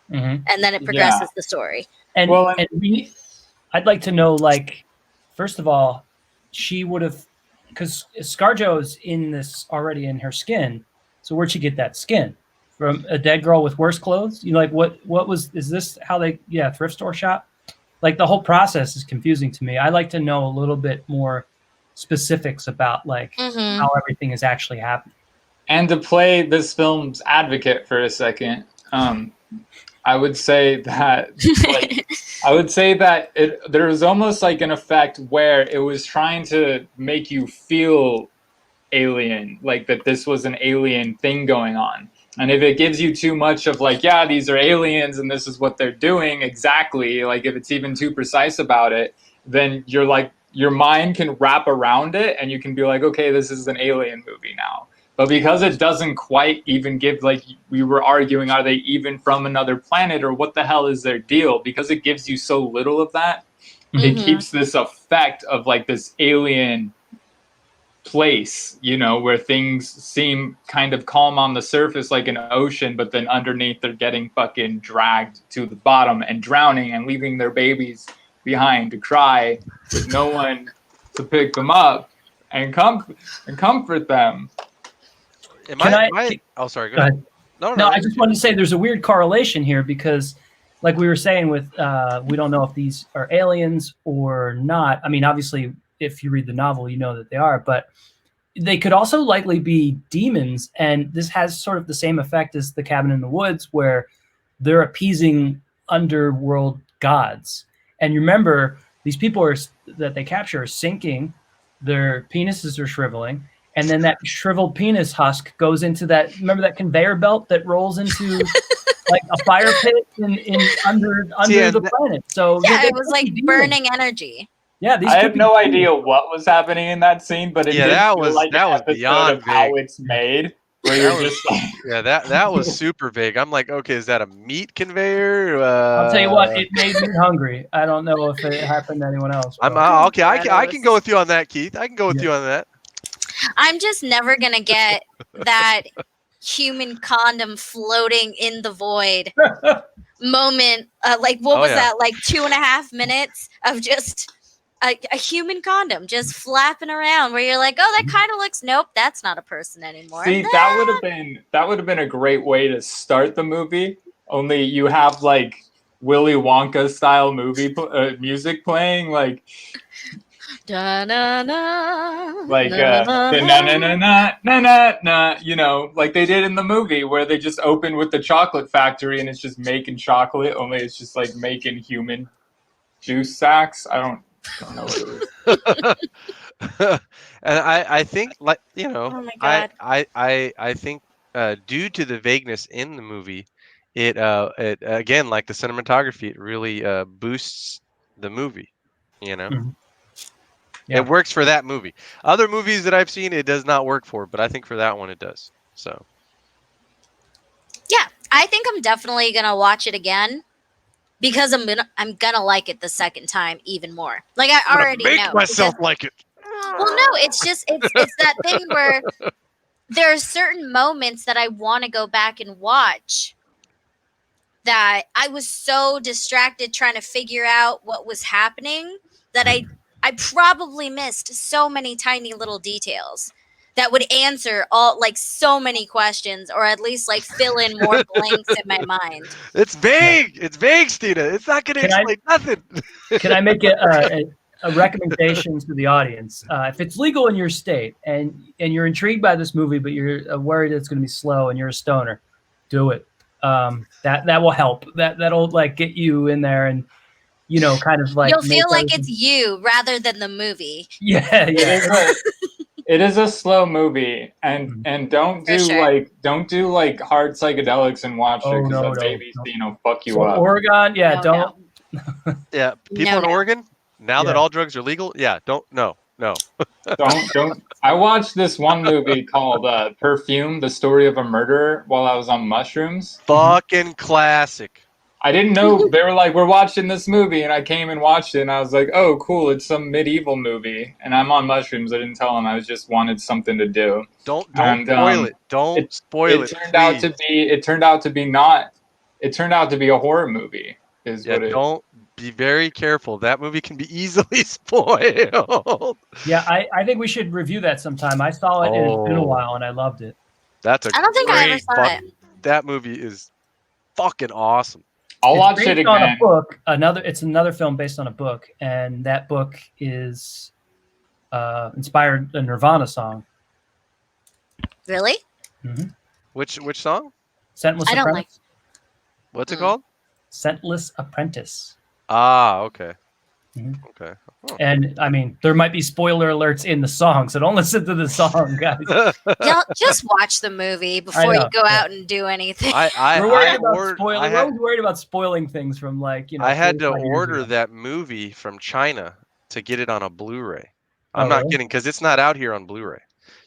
And then it progresses the story. And, I'd like to know, like, first of all, she would have, because ScarJo's in this already in her skin. So where'd she get that skin? From a dead girl with worse clothes? You know, like, what was, is this how they, thrift store shop? Like, the whole process is confusing to me. I like to know a little bit more specifics about, like, how everything is actually happening. And to play this film's advocate for a second, I would say that, like, there was almost like an effect where it was trying to make you feel alien, like that this was an alien thing going on. And if it gives you too much of like, yeah, these are aliens and this is what they're doing exactly, like if it's even too precise about it, then you're like, your mind can wrap around it and you can be like, okay, this is an alien movie now. But because it doesn't quite even give, like we were arguing, are they even from another planet or what the hell is their deal? Because it gives you so little of that, it keeps this effect of like this alien place, you know, where things seem kind of calm on the surface like an ocean, but then underneath they're getting fucking dragged to the bottom and drowning and leaving their babies behind to cry with no one to pick them up and comfort them. Oh, sorry. Go ahead. No, I just wanted to say there's a weird correlation here because, like we were saying, with we don't know if these are aliens or not. I mean, obviously, if you read the novel, you know that they are, but they could also likely be demons, and this has sort of the same effect as the Cabin in the Woods, where they're appeasing underworld gods. And you remember, these people that they capture are sinking, their penises are shriveling, and then that shriveled penis husk goes into that. Remember that conveyor belt that rolls into like a fire pit under the planet. So yeah, it was like burning energy. Yeah, I have no idea what was happening in that scene, but it did feel like an episode of How It's Made, where you're just like, that was super vague. I'm like, okay, is that a meat conveyor? I'll tell you what, it made me hungry. I don't know if it happened to anyone else. I'm okay. I can go with you on that, Keith. I can go with you on that. I'm just never gonna get that human condom floating in the void moment. Like, what was that? Like 2.5 minutes of just a human condom just flapping around, where you're like, oh, that kind of looks. Nope, that's not a person anymore. See, that would have been a great way to start the movie. Only you have like Willy Wonka style movie music playing, like. Da, na, na, like na, na na na na na na na, you know, like they did in the movie where they just open with the chocolate factory and it's just making chocolate, only it's just like making human juice sacks. I don't know what it is. And I think, like, you know, oh my God. I think due to the vagueness in the movie, it again, like the cinematography, it really boosts the movie. You know, Yeah. it works for that movie. Other movies that I've seen, it does not work for, but I think for that one it does. So Yeah, I think I'm definitely gonna watch it again because I'm gonna like it the second time even more. Like I I'm gonna already make know. myself like it. Well, no, it's just it's that thing where there are certain moments that I want to go back and watch that I was so distracted trying to figure out what was happening that I probably missed so many tiny little details that would answer all like so many questions or at least like fill in more blanks in my mind. It's vague. It's vague, Stina. It's not gonna Can I- explain nothing. Can I make a recommendation to the audience? If it's legal in your state and you're intrigued by this movie, but you're worried it's going to be slow and you're a stoner, do it. That will help. That'll like get you in there and kind of like You'll make feel like everything- it's you rather than the movie. yeah. It is a slow movie, and don't For do sure. like hard psychedelics and watch Oh, it because no, that no, baby no. fuck you So up. Oregon, yeah, No, don't. Yeah, people No, in no. Oregon, now that Yeah. all drugs are legal, yeah, don't no. Don't. I watched this one movie called Perfume: The Story of a Murderer while I was on mushrooms. Fucking classic. I didn't know they were like, we're watching this movie, and I came and watched it, and I was like, oh, cool, it's some medieval movie, and I'm on mushrooms. I didn't tell them. I just wanted something to do, Don't and spoil it. Don't it spoil it it, turned out please. to be it turned out to be not it turned out to be a horror movie. Is Yeah, what it. don't be very careful. That movie can be easily spoiled. Yeah, I think we should review that sometime. I saw it and it's been a Oh, while and I loved it. that's a I don't think I ever great saw fuck. it. That movie is fucking awesome. I'll It's watch based it on a again. book. It's another film based on a book, and that book is inspired a Nirvana song. Really? Which song? Scentless I don't Apprentice. like. What's it Mm. called? Scentless Apprentice. Ah, okay. Mhm. Okay. And I mean, there might be spoiler alerts in the song, so don't listen to the song, guys. Y'all just watch the movie before you know, go yeah. out and do anything. We're worried about We're always worried about spoiling things from like I had to 45 years order ago. that movie from China to get it on a Blu-ray. Oh, I'm not really? kidding because it's not out here on Blu-ray.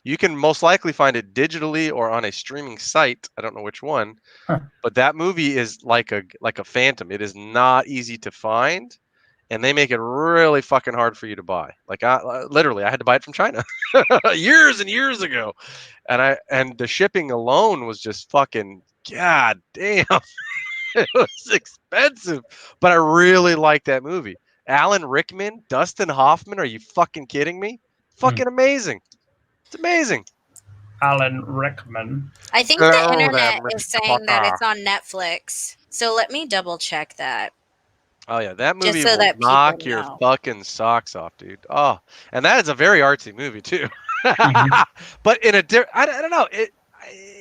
You can most likely find it digitally or on a streaming site. I don't know which one, Huh. but that movie is like a phantom. It is not easy to find, and they make it really fucking hard for you to buy. Like literally, I had to buy it from China years and years ago, and the shipping alone was just fucking god damn. It was expensive, but I really like that movie. Alan Rickman, Dustin Hoffman, are you fucking kidding me? Fucking amazing. It's amazing. Alan Rickman. I think Get the over internet there, is Mr. saying that Potter. it's on Netflix. So let me double check that. Oh yeah, that Just movie so will that people knock your know. fucking socks off, dude. Oh, and that is a very artsy movie too. Mhm. But in a I don't know. It's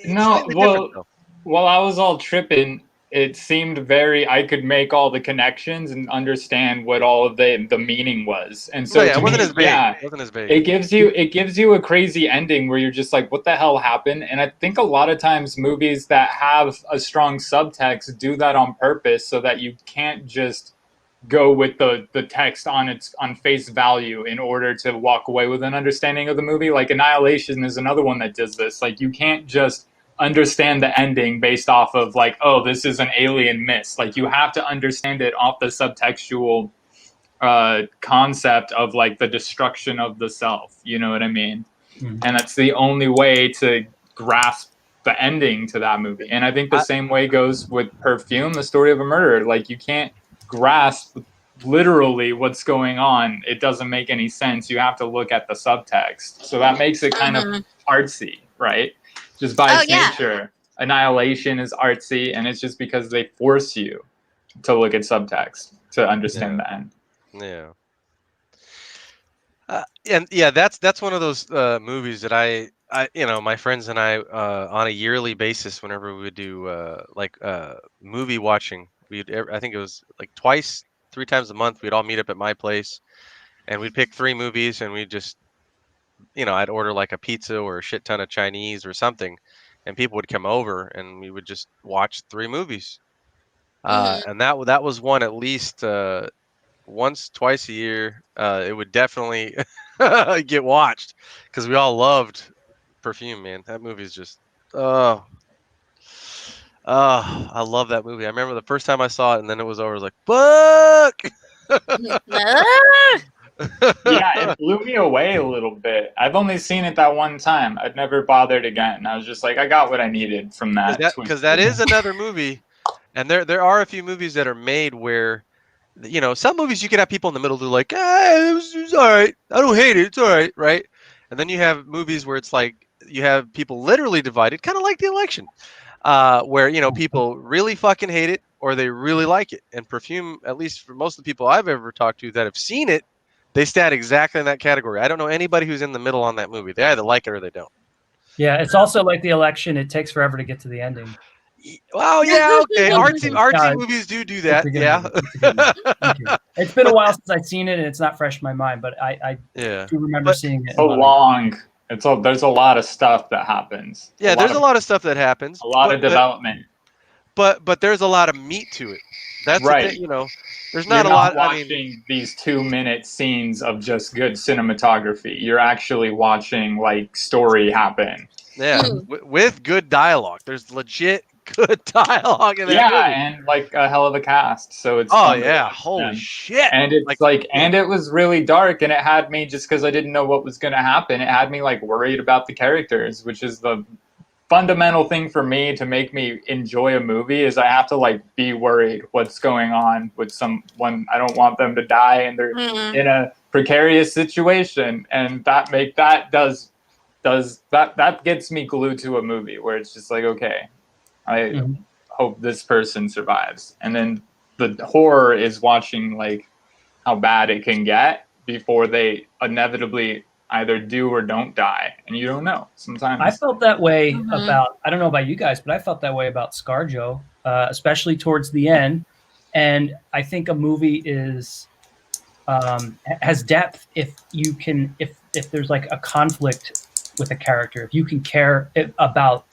No, slightly different though. while I was all tripping, it seemed very. I could make all the connections and understand what all of the meaning was, and No, so yeah, to it wasn't me, as vague. yeah, It wasn't as vague. it gives you a crazy ending where you're just like, what the hell happened? And I think a lot of times movies that have a strong subtext do that on purpose so that you can't just go with the text on face value in order to walk away with an understanding of the movie. Like Annihilation is another one that does this. Like you can't just understand the ending based off of like, oh, this is an alien miss. Like you have to understand it off the subtextual concept of like the destruction of the self. You know what I mean? Mhm. And that's the only way to grasp the ending to that movie. And I think the same way goes with Perfume, the story of a murder. Like you can't grasp literally what's going on. It doesn't make any sense. You have to look at the subtext. So that makes it kind of artsy, right? Just by Oh its yeah. nature. Annihilation is artsy, and it's just because they force you to look at subtext to understand the end. Yeah. And yeah, that's one of those movies that my friends and I on a yearly basis, whenever we would do movie watching, I think it was like twice, 3 times a month, we'd all meet up at my place, and we'd pick 3 movies, and we'd just, I'd order like a pizza or a shit ton of Chinese or something, and people would come over, and we would just watch 3 movies. Mhm. And that was one at least. once, twice a year, it would definitely get watched because we all loved Perfume, man. That movie is just oh, oh, I love that movie. I remember the first time I saw it, and then it was over. I was like, Ah! Yeah, fuck. it blew me away a little bit. I've only seen it that one time. I'd never bothered again. I was just like, I got what I needed from that Because twist. that is another movie, and there are a few movies that are made where, some movies you can have people in the middle who are like, it was all right. I don't hate it. It's all right, right? And then you have movies where it's like you have people literally divided, kind of like the election, where people really fucking hate it or they really like it. And Perfume, at least for most of the people I've ever talked to that have seen it, they stand exactly in that category. I don't know anybody who's in the middle on that movie. They either like it or they don't. Yeah, it's also like the election. It takes forever to get to the ending. Well, yeah, okay. Artsy No, movies do it's that. a good Yeah. movie. It's a good movie. Thank you. It's been a while since I've seen it, and it's not fresh in my mind. But I Yeah. do remember seeing it. So long. There's a lot of stuff that happens. Yeah, there's a lot of stuff that happens. A lot of development. But there's a lot of meat to it. That's Right. the thing, there's You're not a not lot. I watching mean, these 2-minute scenes of just good cinematography. You're actually watching like story happen. yeah, with good dialogue. There's legit good dialogue in that movie. And like a hell of a cast. So it's Oh fun to yeah, watch holy them. shit. And it's and it was really dark, and it had me, just because I didn't know what was going to happen, it had me like worried about the characters, which is the fundamental thing for me to make me enjoy a movie. Is I have to like be worried what's going on with someone. I don't want them to die, and they're in a precarious situation, and that gets me glued to a movie where it's just like, okay, I hope this person survives. And then the horror is watching like how bad it can get before they inevitably either do or don't die, and you don't know. Sometimes I felt that way about, I don't know about you guys, but I felt that way about ScarJo, especially towards the end. And I think a movie has depth if there's like a conflict with a character, if you can care about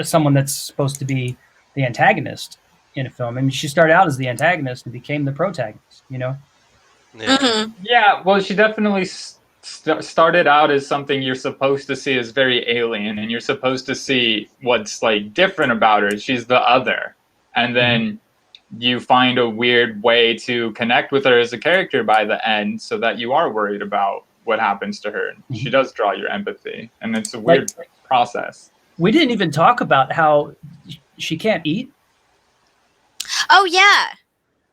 someone that's supposed to be the antagonist in a film. I mean, she started out as the antagonist and became the protagonist, Yeah, well, she definitely started out as something you're supposed to see as very alien, and you're supposed to see what's like different about her. She's the other. And then you find a weird way to connect with her as a character by the end, so that you are worried about what happens to her. She does draw your empathy, and it's a weird process. We didn't even talk about how she can't eat. Oh yeah.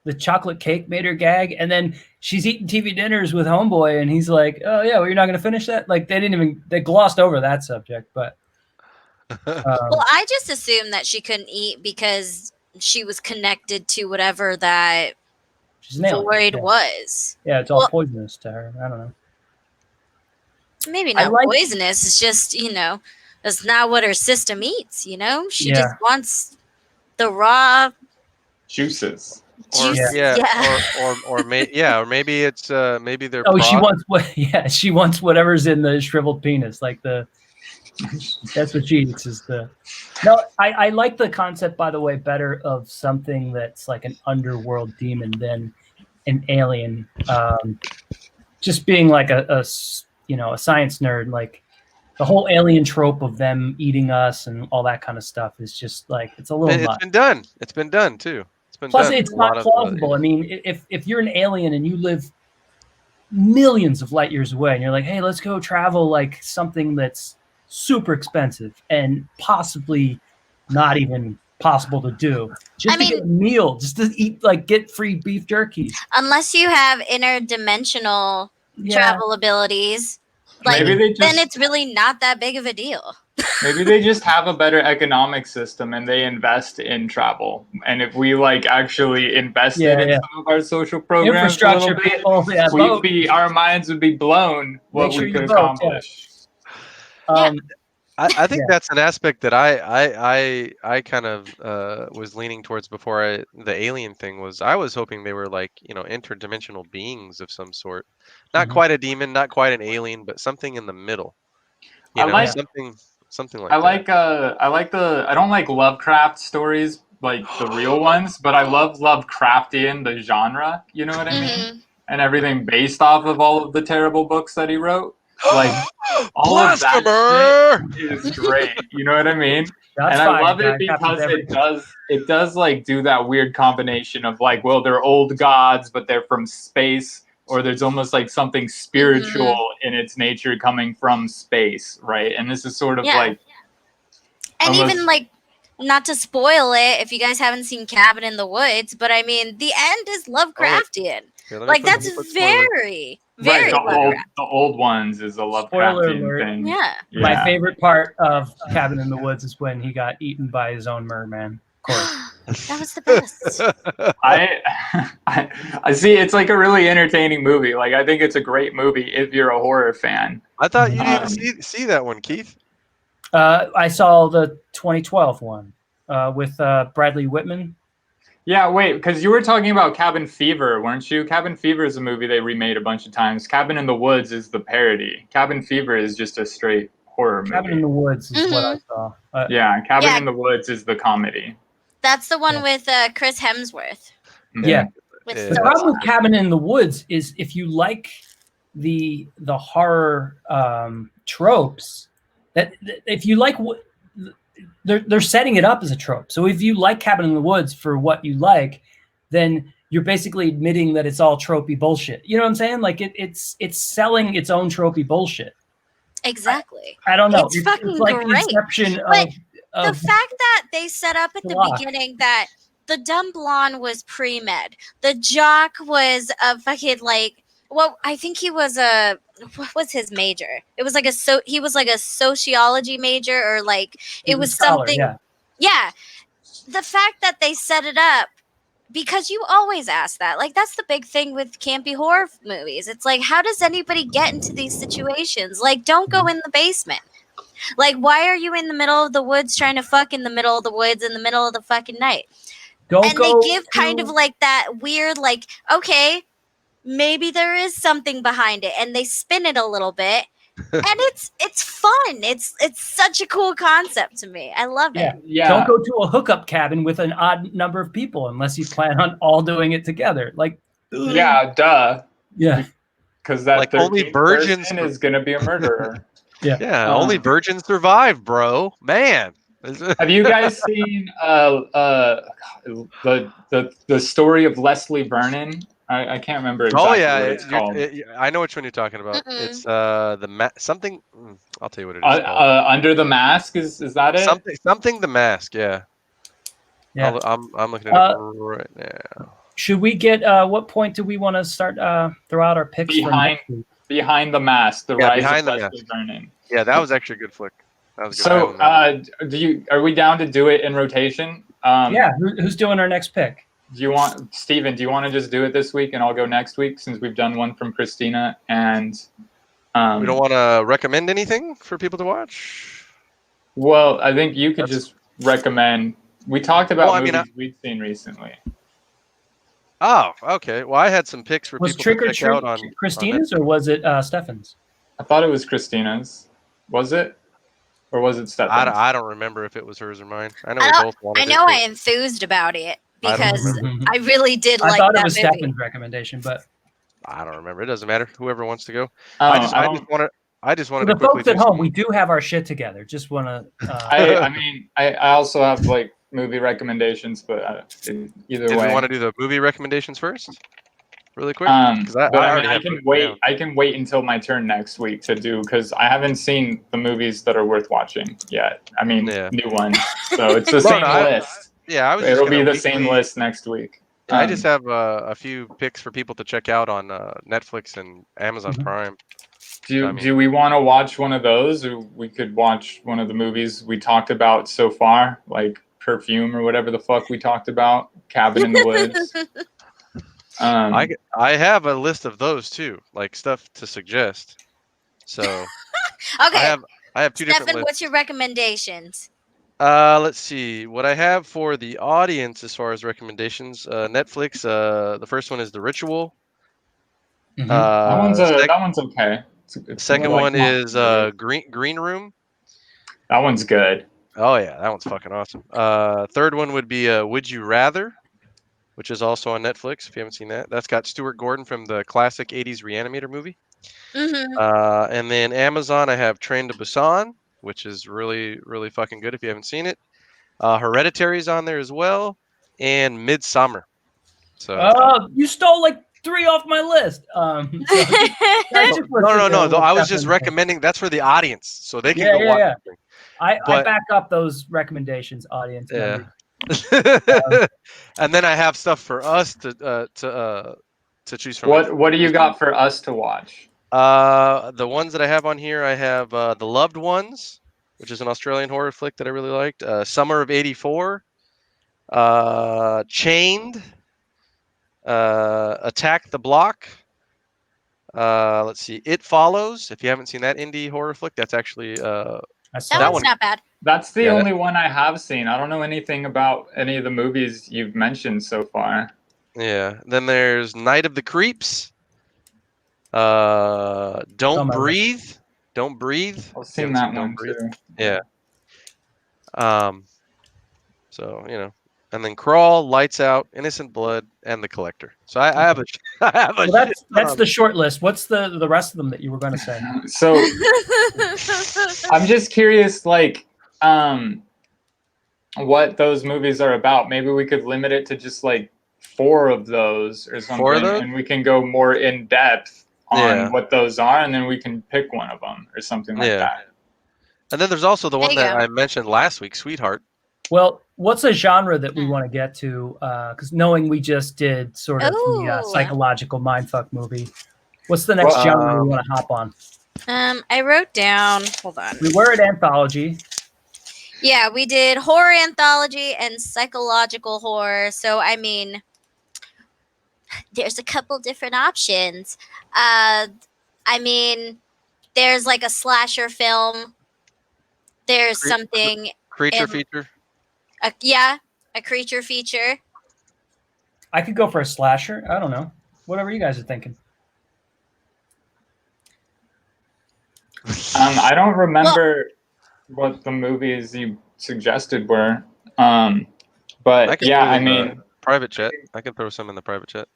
The chocolate cake made her gag, and then she's eating TV dinners with Homeboy, and he's like, "Oh yeah, well, you're not going to finish that." Like they glossed over that subject, but. Well, I just assumed that she couldn't eat because she was connected to whatever that void was. Yeah, it's all poisonous to her. I don't know. Maybe not poisonous. It's just, that's not what her system eats, She just wants the raw juices. Or maybe it's maybe they're. Oh, she wants whatever's in the shriveled penis, like that's what she eats is the. No, I like the concept, by the way, better of something that's like an underworld demon than an alien. Just being like a science nerd, like the whole alien trope of them eating us and all that kind of stuff is just like, it's a little much. It's been done too. Plus, it's not plausible. I mean, if you're an alien and you live millions of light years away, and you're like, hey, let's go travel like something that's super expensive and possibly not even possible to do, just to get a meal, just to eat, like get free beef jerky. Unless you have interdimensional travel abilities, like then it's really not that big of a deal. Maybe they just have a better economic system and they invest in travel. And if we like actually invested in some of our social programs, infrastructure people, our minds would be blown what we could accomplish. I think that's an aspect that I kind of was leaning towards before the alien thing was. I was hoping they were like interdimensional beings of some sort, not quite a demon, not quite an alien, but something in the middle. Something like that. I don't like Lovecraft stories, like the real ones, but I love Lovecraftian, the genre. You know what I mean? And everything based off of all of the terrible books that he wrote. Like all of that Blasphemer! shit is great. You know what I mean? That's And I fine, love it guy. Captain because Beverly. it does like do that weird combination of like, well, they're old gods, but they're from space, or there's almost like something spiritual in its nature coming from space, right? And this is sort of like and almost, even like, not to spoil it if you guys haven't seen Cabin in the Woods, but I mean the end is Lovecraftian. Like that's very right, Lovecraft. the old ones is a Spoiler Lovecraftian alert. thing. Yeah. My favorite part of Cabin in the Woods is when he got eaten by his own merman. Of course. That was the best. I see. It's like a really entertaining movie. Like I think it's a great movie if you're a horror fan. I thought you didn't see that one, Keith. I saw the 2012 one with Bradley Whitman. Yeah, wait, because you were talking about Cabin Fever, weren't you? Cabin Fever is a movie they remade a bunch of times. Cabin in the Woods is the parody. Cabin Fever is just a straight horror movie. Cabin in the Woods is what I saw. Yeah, Cabin in the Woods is the comedy. That's the one with Chris Hemsworth. Yeah. The problem with Cabin in the Woods is if you like the horror tropes, that if you like what they're setting it up as a trope. So if you like Cabin in the Woods for what you like, then you're basically admitting that it's all tropey bullshit. You know what I'm saying? Like it's selling its own tropey bullshit. Exactly. I don't know. It's fucking like great. The inception but of the fact that they set up at the beginning that the dumb blonde was pre-med, the jock was a fucking like, well, I think he was what was his major? It was like he was like a sociology major, or like it was scholar, something. Yeah. The fact that they set it up, because you always ask that. Like that's the big thing with campy horror movies. It's like, how does anybody get into these situations? Like, don't go in the basement. Like, why are you in the middle of the woods trying to fuck in the middle of the woods in the middle of the fucking night? And they give kind of like that weird, like, okay, maybe there is something behind it, and they spin it a little bit, and it's fun. It's such a cool concept to me. I love it. Yeah. Don't go to a hookup cabin with an odd number of people unless you plan on all doing it together. Like, yeah, duh. Yeah, because that like only virgins is gonna be a murderer. Yeah, only virgins survive, bro. Man. Have you guys seen the story of Leslie Vernon? I can't remember exactly what it's called. I know which one you're talking about. It's something. I'll tell you what it is called. Under the Mask is that it? Something the Mask. Yeah. Yeah. I'm looking at it right now. Should we get? What point do we want to start? Throw out our picks behind the Mask. The rise of Leslie Vernon. Yeah, that was actually a good flick. That was a good are we down to do it in rotation? Yeah. Who's doing our next pick? Do you want Steven? Do you want to just do it this week and I'll go next week since we've done one from Christina and we don't want to recommend anything for people to watch? Well, I think you could just recommend. We talked about movies we've seen recently. Oh, okay. Well, I had some picks for people to check out on Christina's or was it Stefan's? I thought it was Christina's. Was it? Or was it Stefan's? I don't remember if it was hers or mine. I know we both wanted it. I enthused about it because I really did like that movie. I thought it was Stefan's recommendation, but I don't remember. It doesn't matter. Whoever wants to go. Oh, I just wanted to quickly. The folks at home, we do have our shit together. Just want to. I mean, I also have like movie recommendations, but either way. Do you want to do the movie recommendations first, really quick? I can wait. I can wait until my turn next week to do because I haven't seen the movies that are worth watching yet. I mean, new ones. So it's the same list. Yeah, it'll be the same list next week. I just have a few picks for people to check out on Netflix and Amazon Prime. Do we want to watch one of those, or we could watch one of the movies we talked about so far, like Perfume or whatever the fuck we talked about, Cabin in the Woods? I have a list of those too, like stuff to suggest. So okay, I have two different lists. What's your recommendations? Let's see what I have for the audience as far as recommendations. Netflix. The first one is The Ritual. That one's okay. The second one is Green Room. That one's good. Oh yeah, that one's fucking awesome. Third one would be Would You Rather, which is also on Netflix. If you haven't seen that, that's got Stuart Gordon from the classic '80s Reanimator movie. Mm-hmm. And then Amazon, I have Train to Busan, which is really really fucking good if you haven't seen it. Hereditary's on there as well, and Midsummer. So Oh, you stole like 3 off my list. So I just no. listened to I was what just Stefan said. recommending. That's for the audience, so they can Yeah, go yeah, watch yeah. something. I But back up those recommendations, audience members. and then I have stuff for us to choose from. What do you got for us to watch? The ones that I have on here, I have The Loved Ones, which is an Australian horror flick that I really liked. Summer of '84, Chained, Attack the Block. Let's see, It Follows. If you haven't seen that indie horror flick, that's actually I saw That that one's one. not bad. That's the Yeah, only one I have seen. I don't know anything about any of the movies you've mentioned so far. Yeah. Then there's Night of the Creeps. on Don't my list. Breathe. Don't Breathe. I've If you seen haven't that seen Don't one Breathe. too. Yeah. So and then Crawl, Lights Out, Innocent Blood, and The Collector. So I have a I have a Well, shit ton that's on the short list. What's the rest of them that you were going to say? So I'm just curious, like, what those movies are about. Maybe we could limit it to just like 4 of those or something, 4 of those? and we can go more in depth on Yeah. what those are, and then we can pick one of them or something like Yeah. that. And then there's also the There one you that go. I mentioned last week, Sweetheart. Well, what's a genre that we want to get to? Because knowing we just did sort of the Ooh. psychological mindfuck movie, what's the next genre we want to hop on? I wrote down. Hold on. We were at anthology. Yeah, we did horror anthology and psychological horror. So I mean, there's a couple different options. I mean, there's like a slasher film. There's Cre- something Creature in feature. a creature feature. I could go for a slasher. I don't know. Whatever you guys are thinking. I don't remember what the movies you suggested were. But can yeah, throw I them in the mean, private chat. I can throw some in the private chat.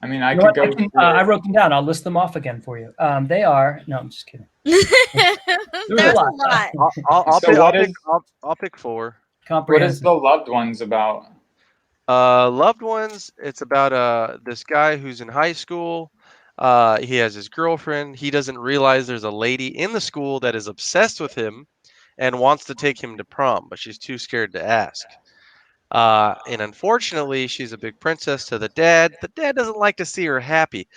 I You know could what? go. I wrote them down. I'll list them off again for you. They are. No, I'm just kidding. There's a lot. I'll pick 4. What is the Loved Ones about? Loved Ones. It's about this guy who's in high school. He has his girlfriend. He doesn't realize there's a lady in the school that is obsessed with him and wants to take him to prom, but she's too scared to ask. And unfortunately, she's a big princess to the dad. The dad doesn't like to see her happy.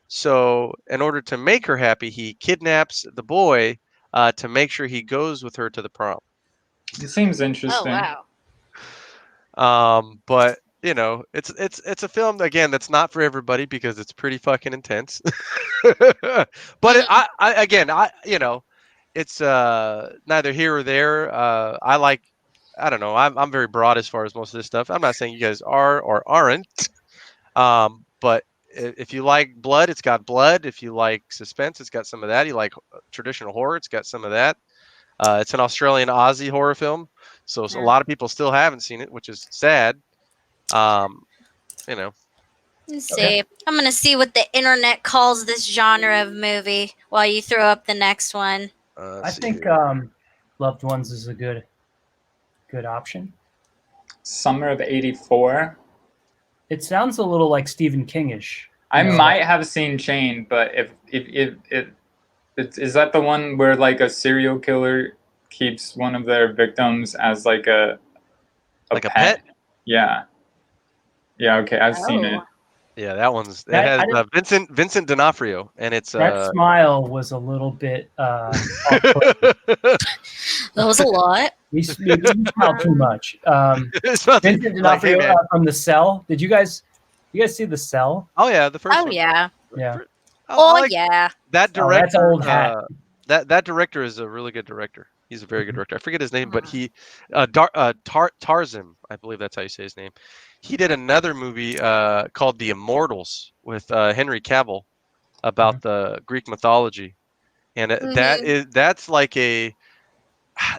So, in order to make her happy, he kidnaps the boy to make sure he goes with her to the prom. It seems interesting. Oh wow. But it's a film again that's not for everybody because it's pretty fucking intense. But it's neither here or there. I don't know. I'm very broad as far as most of this stuff. I'm not saying you guys are or aren't. But if you like blood, it's got blood. If you like suspense, it's got some of that. You like traditional horror, it's got some of that. It's an Australian Aussie horror film, so a lot of people still haven't seen it, which is sad. Let's see. I'm gonna see what the internet calls this genre of movie while you throw up the next one. I think Loved Ones is a good option. Summer of '84. It sounds a little like Stephen King-ish. I might have seen Chained, but if is that the one where like a serial killer keeps one of their victims as like a pet? Yeah. Yeah. Okay, I've seen it. Yeah, that one's. It has Vincent D'Onofrio, and it's that smile was a little bit. That was a lot. We smiled too much. Vincent D'Onofrio from The Cell. Did you guys see The Cell? Oh yeah, the first one. Yeah. Yeah. Yeah. That director. That's old hat. That director is a really good director. He's a very good director. I forget his name, but he Tarzan, I believe that's how you say his name. He did another movie called The Immortals with Henry Cavill about the Greek mythology, and that's like a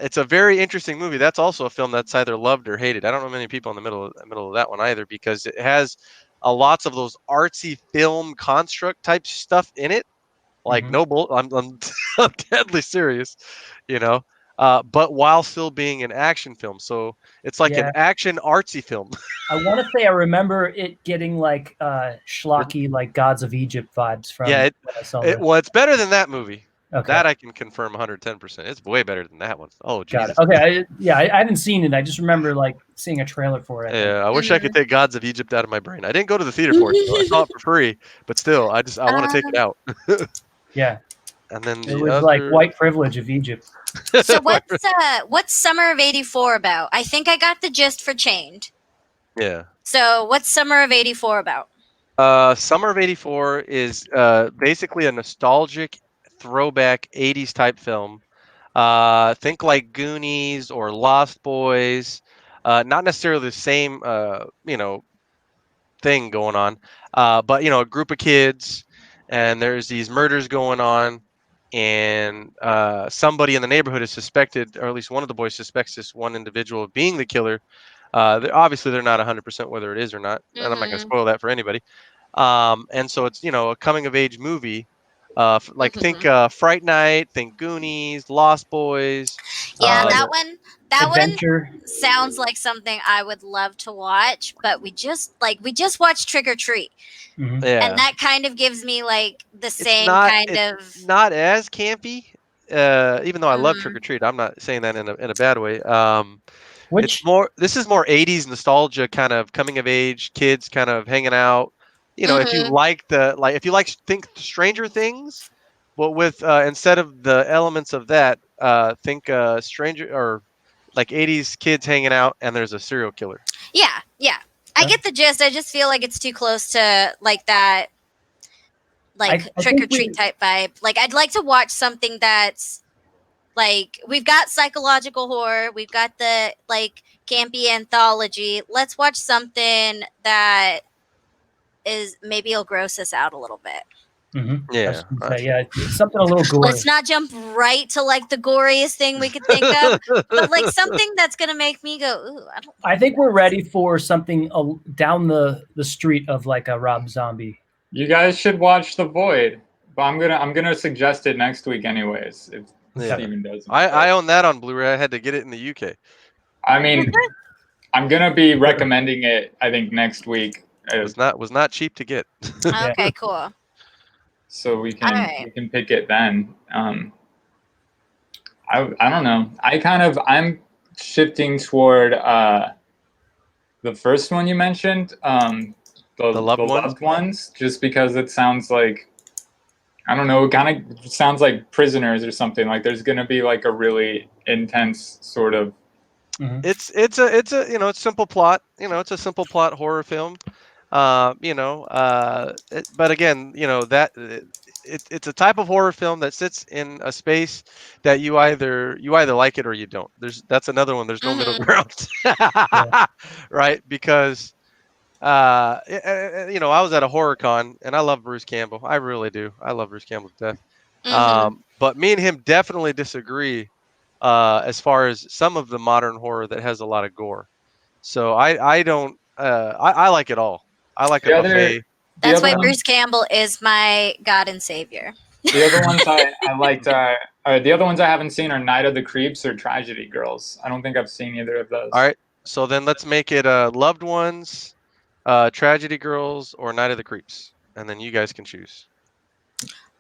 it's a very interesting movie. That's also a film that's either loved or hated. I don't know many people in the middle of that one either, because it has lots of those artsy film construct type stuff in it. Like Mhm. no bull. I'm I'm deadly serious, you know. But while still being an action film, so it's like an Yeah. action artsy film. I want to say I remember it getting like schlocky, like Gods of Egypt vibes from Yeah, when I saw the. well, it's better than that movie. Okay, That I can confirm 110%. It's way better than that one. Oh got it. Jesus. Okay, I haven't seen it. I just remember like seeing a trailer for it. I think. Yeah, I wish I could Mhm. take Gods of Egypt out of my brain. I didn't go to the theater for it though. I saw it for free, but still, I want to take it Um, out. Yeah, And then it the was like other. white privilege of Egypt. so what's Summer of '84 about? I think I got the gist for Chained. Yeah. So what's Summer of '84 about? Summer of '84 is basically a nostalgic throwback '80s type film. Think like Goonies or Lost Boys. Not necessarily the same, thing going on, but a group of kids, and there's these murders going on, and somebody in the neighborhood is suspected, or at least one of the boys suspects this one individual of being the killer. Obviously, they're not 100% whether it is or not, and I'm not going to Mm-hmm. spoil that for anybody. And so it's a coming of age movie. Like think Mm-hmm. Fright Night, think Goonies, Lost Boys. Yeah, Like Uh, that one adventure. sounds like something I would love to watch, but we just watched Trick or Treat, Mhm. and yeah, that kind of gives me like the it's same not kind it's of. not as campy. Even though I love Trick Mhm. or Treat, I'm not saying that in a bad way. It's Which more this is more '80s nostalgia, kind of coming of age kids kind of hanging out. If you Mhm. like if you like think Stranger Things, but with instead of the elements of that, think Stranger or like '80s kids hanging out, and there's a serial killer. Yeah, yeah. I uh, get the gist. I just feel like it's too close to like that, like I Trick or think Treat we type vibe. Like I'd like to watch something that's like we've got psychological horror, we've got the like campy anthology. Let's watch something that is maybe it'll gross us out a little bit. I was Yeah, gonna I say, feel. yeah, something a little Let's gory. not jump right to like the goriest thing we could think of, but like something that's gonna make me go, ooh, I don't I like think we're this. ready for something down the street of like a Rob Zombie. You guys should watch The Void, but I'm gonna suggest it next week anyways if Okay. Yeah, Steven doesn't. I But own that on Blu-ray. I had to get it in the UK. I mean, I'm gonna be recommending it. I think next week, Was not cheap to get. Yeah. Okay, cool. All so we can right. we can pick it then. I don't know. I'm shifting toward the first one you mentioned, The the loved ones. loved ones, just because it sounds like, I don't know, it kind of sounds like Prisoners or something. Like there's gonna be like a really intense sort of. Mhm. It's simple plot. It's a simple plot horror film. But again, it's a type of horror film that sits in a space that you either like it or you don't. That's another one. There's no middle Mm-hmm. ground, Yeah. right? Because I was at a horror con and I love Bruce Campbell. I really do. I love Bruce Campbell to death. Mm-hmm. But me and him definitely disagree as far as some of the modern horror that has a lot of gore. So I don't I like it all. I like a The other buffet. the That's other why one Bruce Campbell is my God and Savior. the other ones I liked the other ones I haven't seen are Night of the Creeps or Tragedy Girls. I don't think I've seen either of All those. right. So then let's make it Loved Ones, Tragedy Girls, or Night of the Creeps, and then you guys can choose.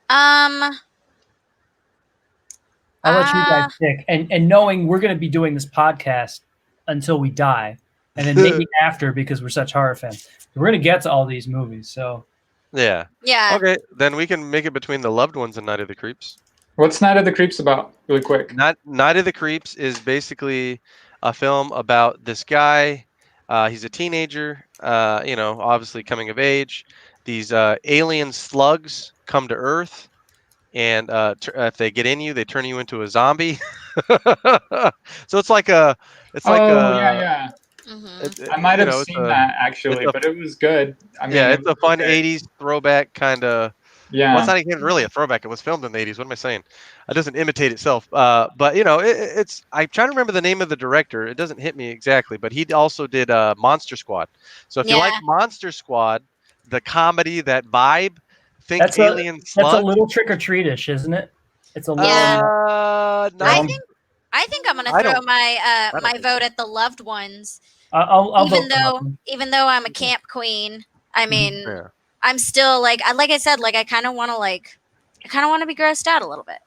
Um. I'll let you guys Uh. pick. And knowing we're going to be doing this podcast until we die, and then maybe after because we're such horror fans, we're going to get to all these movies. So Yeah. Yeah. Okay. Then we can make it between the Loved Ones and Night of the Creeps. What's Night of the Creeps about? Really quick. Night of the Creeps is basically a film about this guy. He's a teenager. Obviously coming of age. These alien slugs come to Earth, and if they get in you, they turn you into a zombie. So it's like Oh yeah, a, yeah. Mm-hmm. it, I might it- you have know, seen that it's actually, a but it was good. I mean, yeah, it it's was a fun okay. '80s throwback kind of Yeah. Well, it's not even really a throwback. It was filmed in the 80s. What am I saying? It doesn't imitate itself. But you know, it's. I'm trying to remember the name of the director. It doesn't hit me exactly, but he also did Monster Squad. So if you like Yeah. Monster Squad, the comedy, that vibe, think That's Alien that's a Slug. little trick or treatish, isn't it? It's a little. Yeah. Not. I think I'm gonna I throw don't. my I don't my think vote so. at the loved ones. I'll Even vote for though Muffin. even though I'm a camp queen, I mean, Yeah. I'm still like I said, like I kind of want to be grossed out a little bit.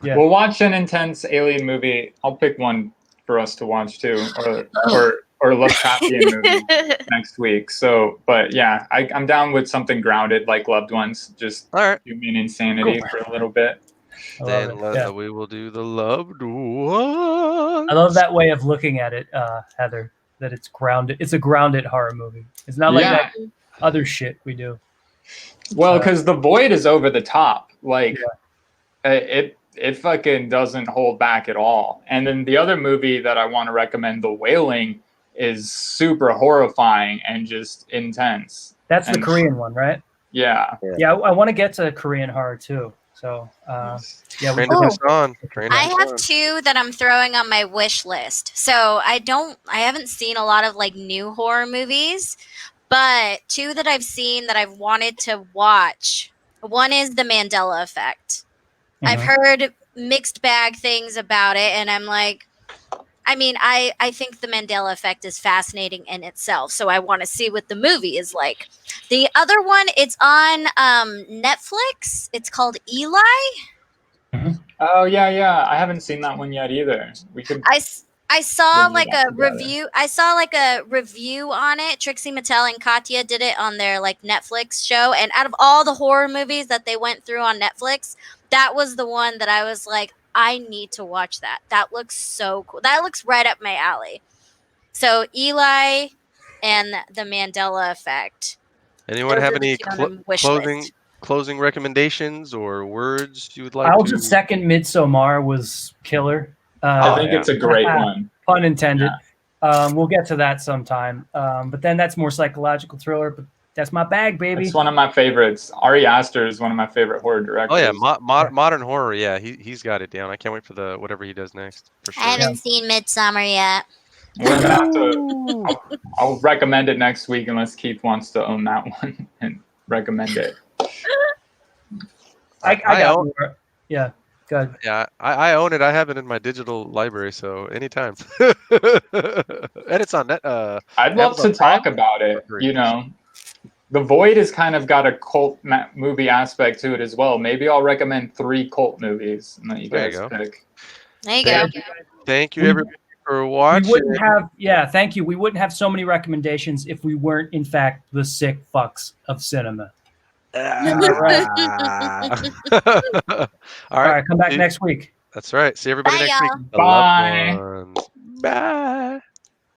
Yeah. We'll watch an intense alien movie. I'll pick one for us to watch too, or Lovecraftian movie next week. So, but yeah, I'm down with something grounded like Loved Ones, just All right. human insanity Cool. for a little bit. I love Then it. Yeah. we will do the loved ones. I love that way of looking at it, Heather. That it's grounded. It's a grounded horror movie. It's not like Yeah. that other shit we do. Well, because The Void is over the top. Like, Yeah. it fucking doesn't hold back at all. And then the other movie that I want to recommend, The Wailing, is super horrifying and just intense. That's the And Korean one, right? yeah. Yeah, I want to get to Korean horror too. So yeah, we Train to Ooh. Busan. Train to I have Busan. 2 that I'm throwing on my wish list. So I haven't seen a lot of like new horror movies, but 2 that I've seen that I've wanted to watch. One is The Mandela Effect. I've heard mixed bag things about it, and I'm like, I mean, I think The Mandela Effect is fascinating in itself, so I want to see what the movie is like. The other one, it's on Netflix. It's called Eli. Oh yeah. I haven't seen that one yet either. We could. I saw review like that a together. review. I saw like a review on it. Trixie Mattel and Katya did it on their like Netflix show. And out of all the horror movies that they went through on Netflix, that was the one that I was like, I need to watch that. That looks so cool. That looks right up my alley. So Eli and The Mandela Effect. Anyone Those have are the any 2 on the wish closing list. closing recommendations or words you would like I'll to? just second Midsommar was killer. I think it's a great one. Pun intended. We'll get to that sometime. But then that's more psychological thriller. But that's my bag, baby. It's one of my favorites. Ari Aster is one of my favorite horror directors. Oh yeah, modern horror. Yeah, he's got it down. I can't wait for the whatever he does next for sure. I haven't seen Midsummer yet. We're gonna have to. I'll recommend it next week unless Keith wants to own that one and recommend it. I got more. Yeah, good. Yeah, I own it. I have it in my digital library, so anytime. And it's on net. I'd love Amazon to talk Prime. about it. You know, The Void has kind of got a cult movie aspect to it as well. Maybe I'll recommend 3 cult movies and let you There you guys go. pick. There you go. Thank you everybody for watching. We wouldn't have, thank you. We wouldn't have so many recommendations if we weren't, in fact, the sick fucks of cinema. All All right, come back next week. That's right. See everybody Bye, next week. y'all. The loved ones. Bye.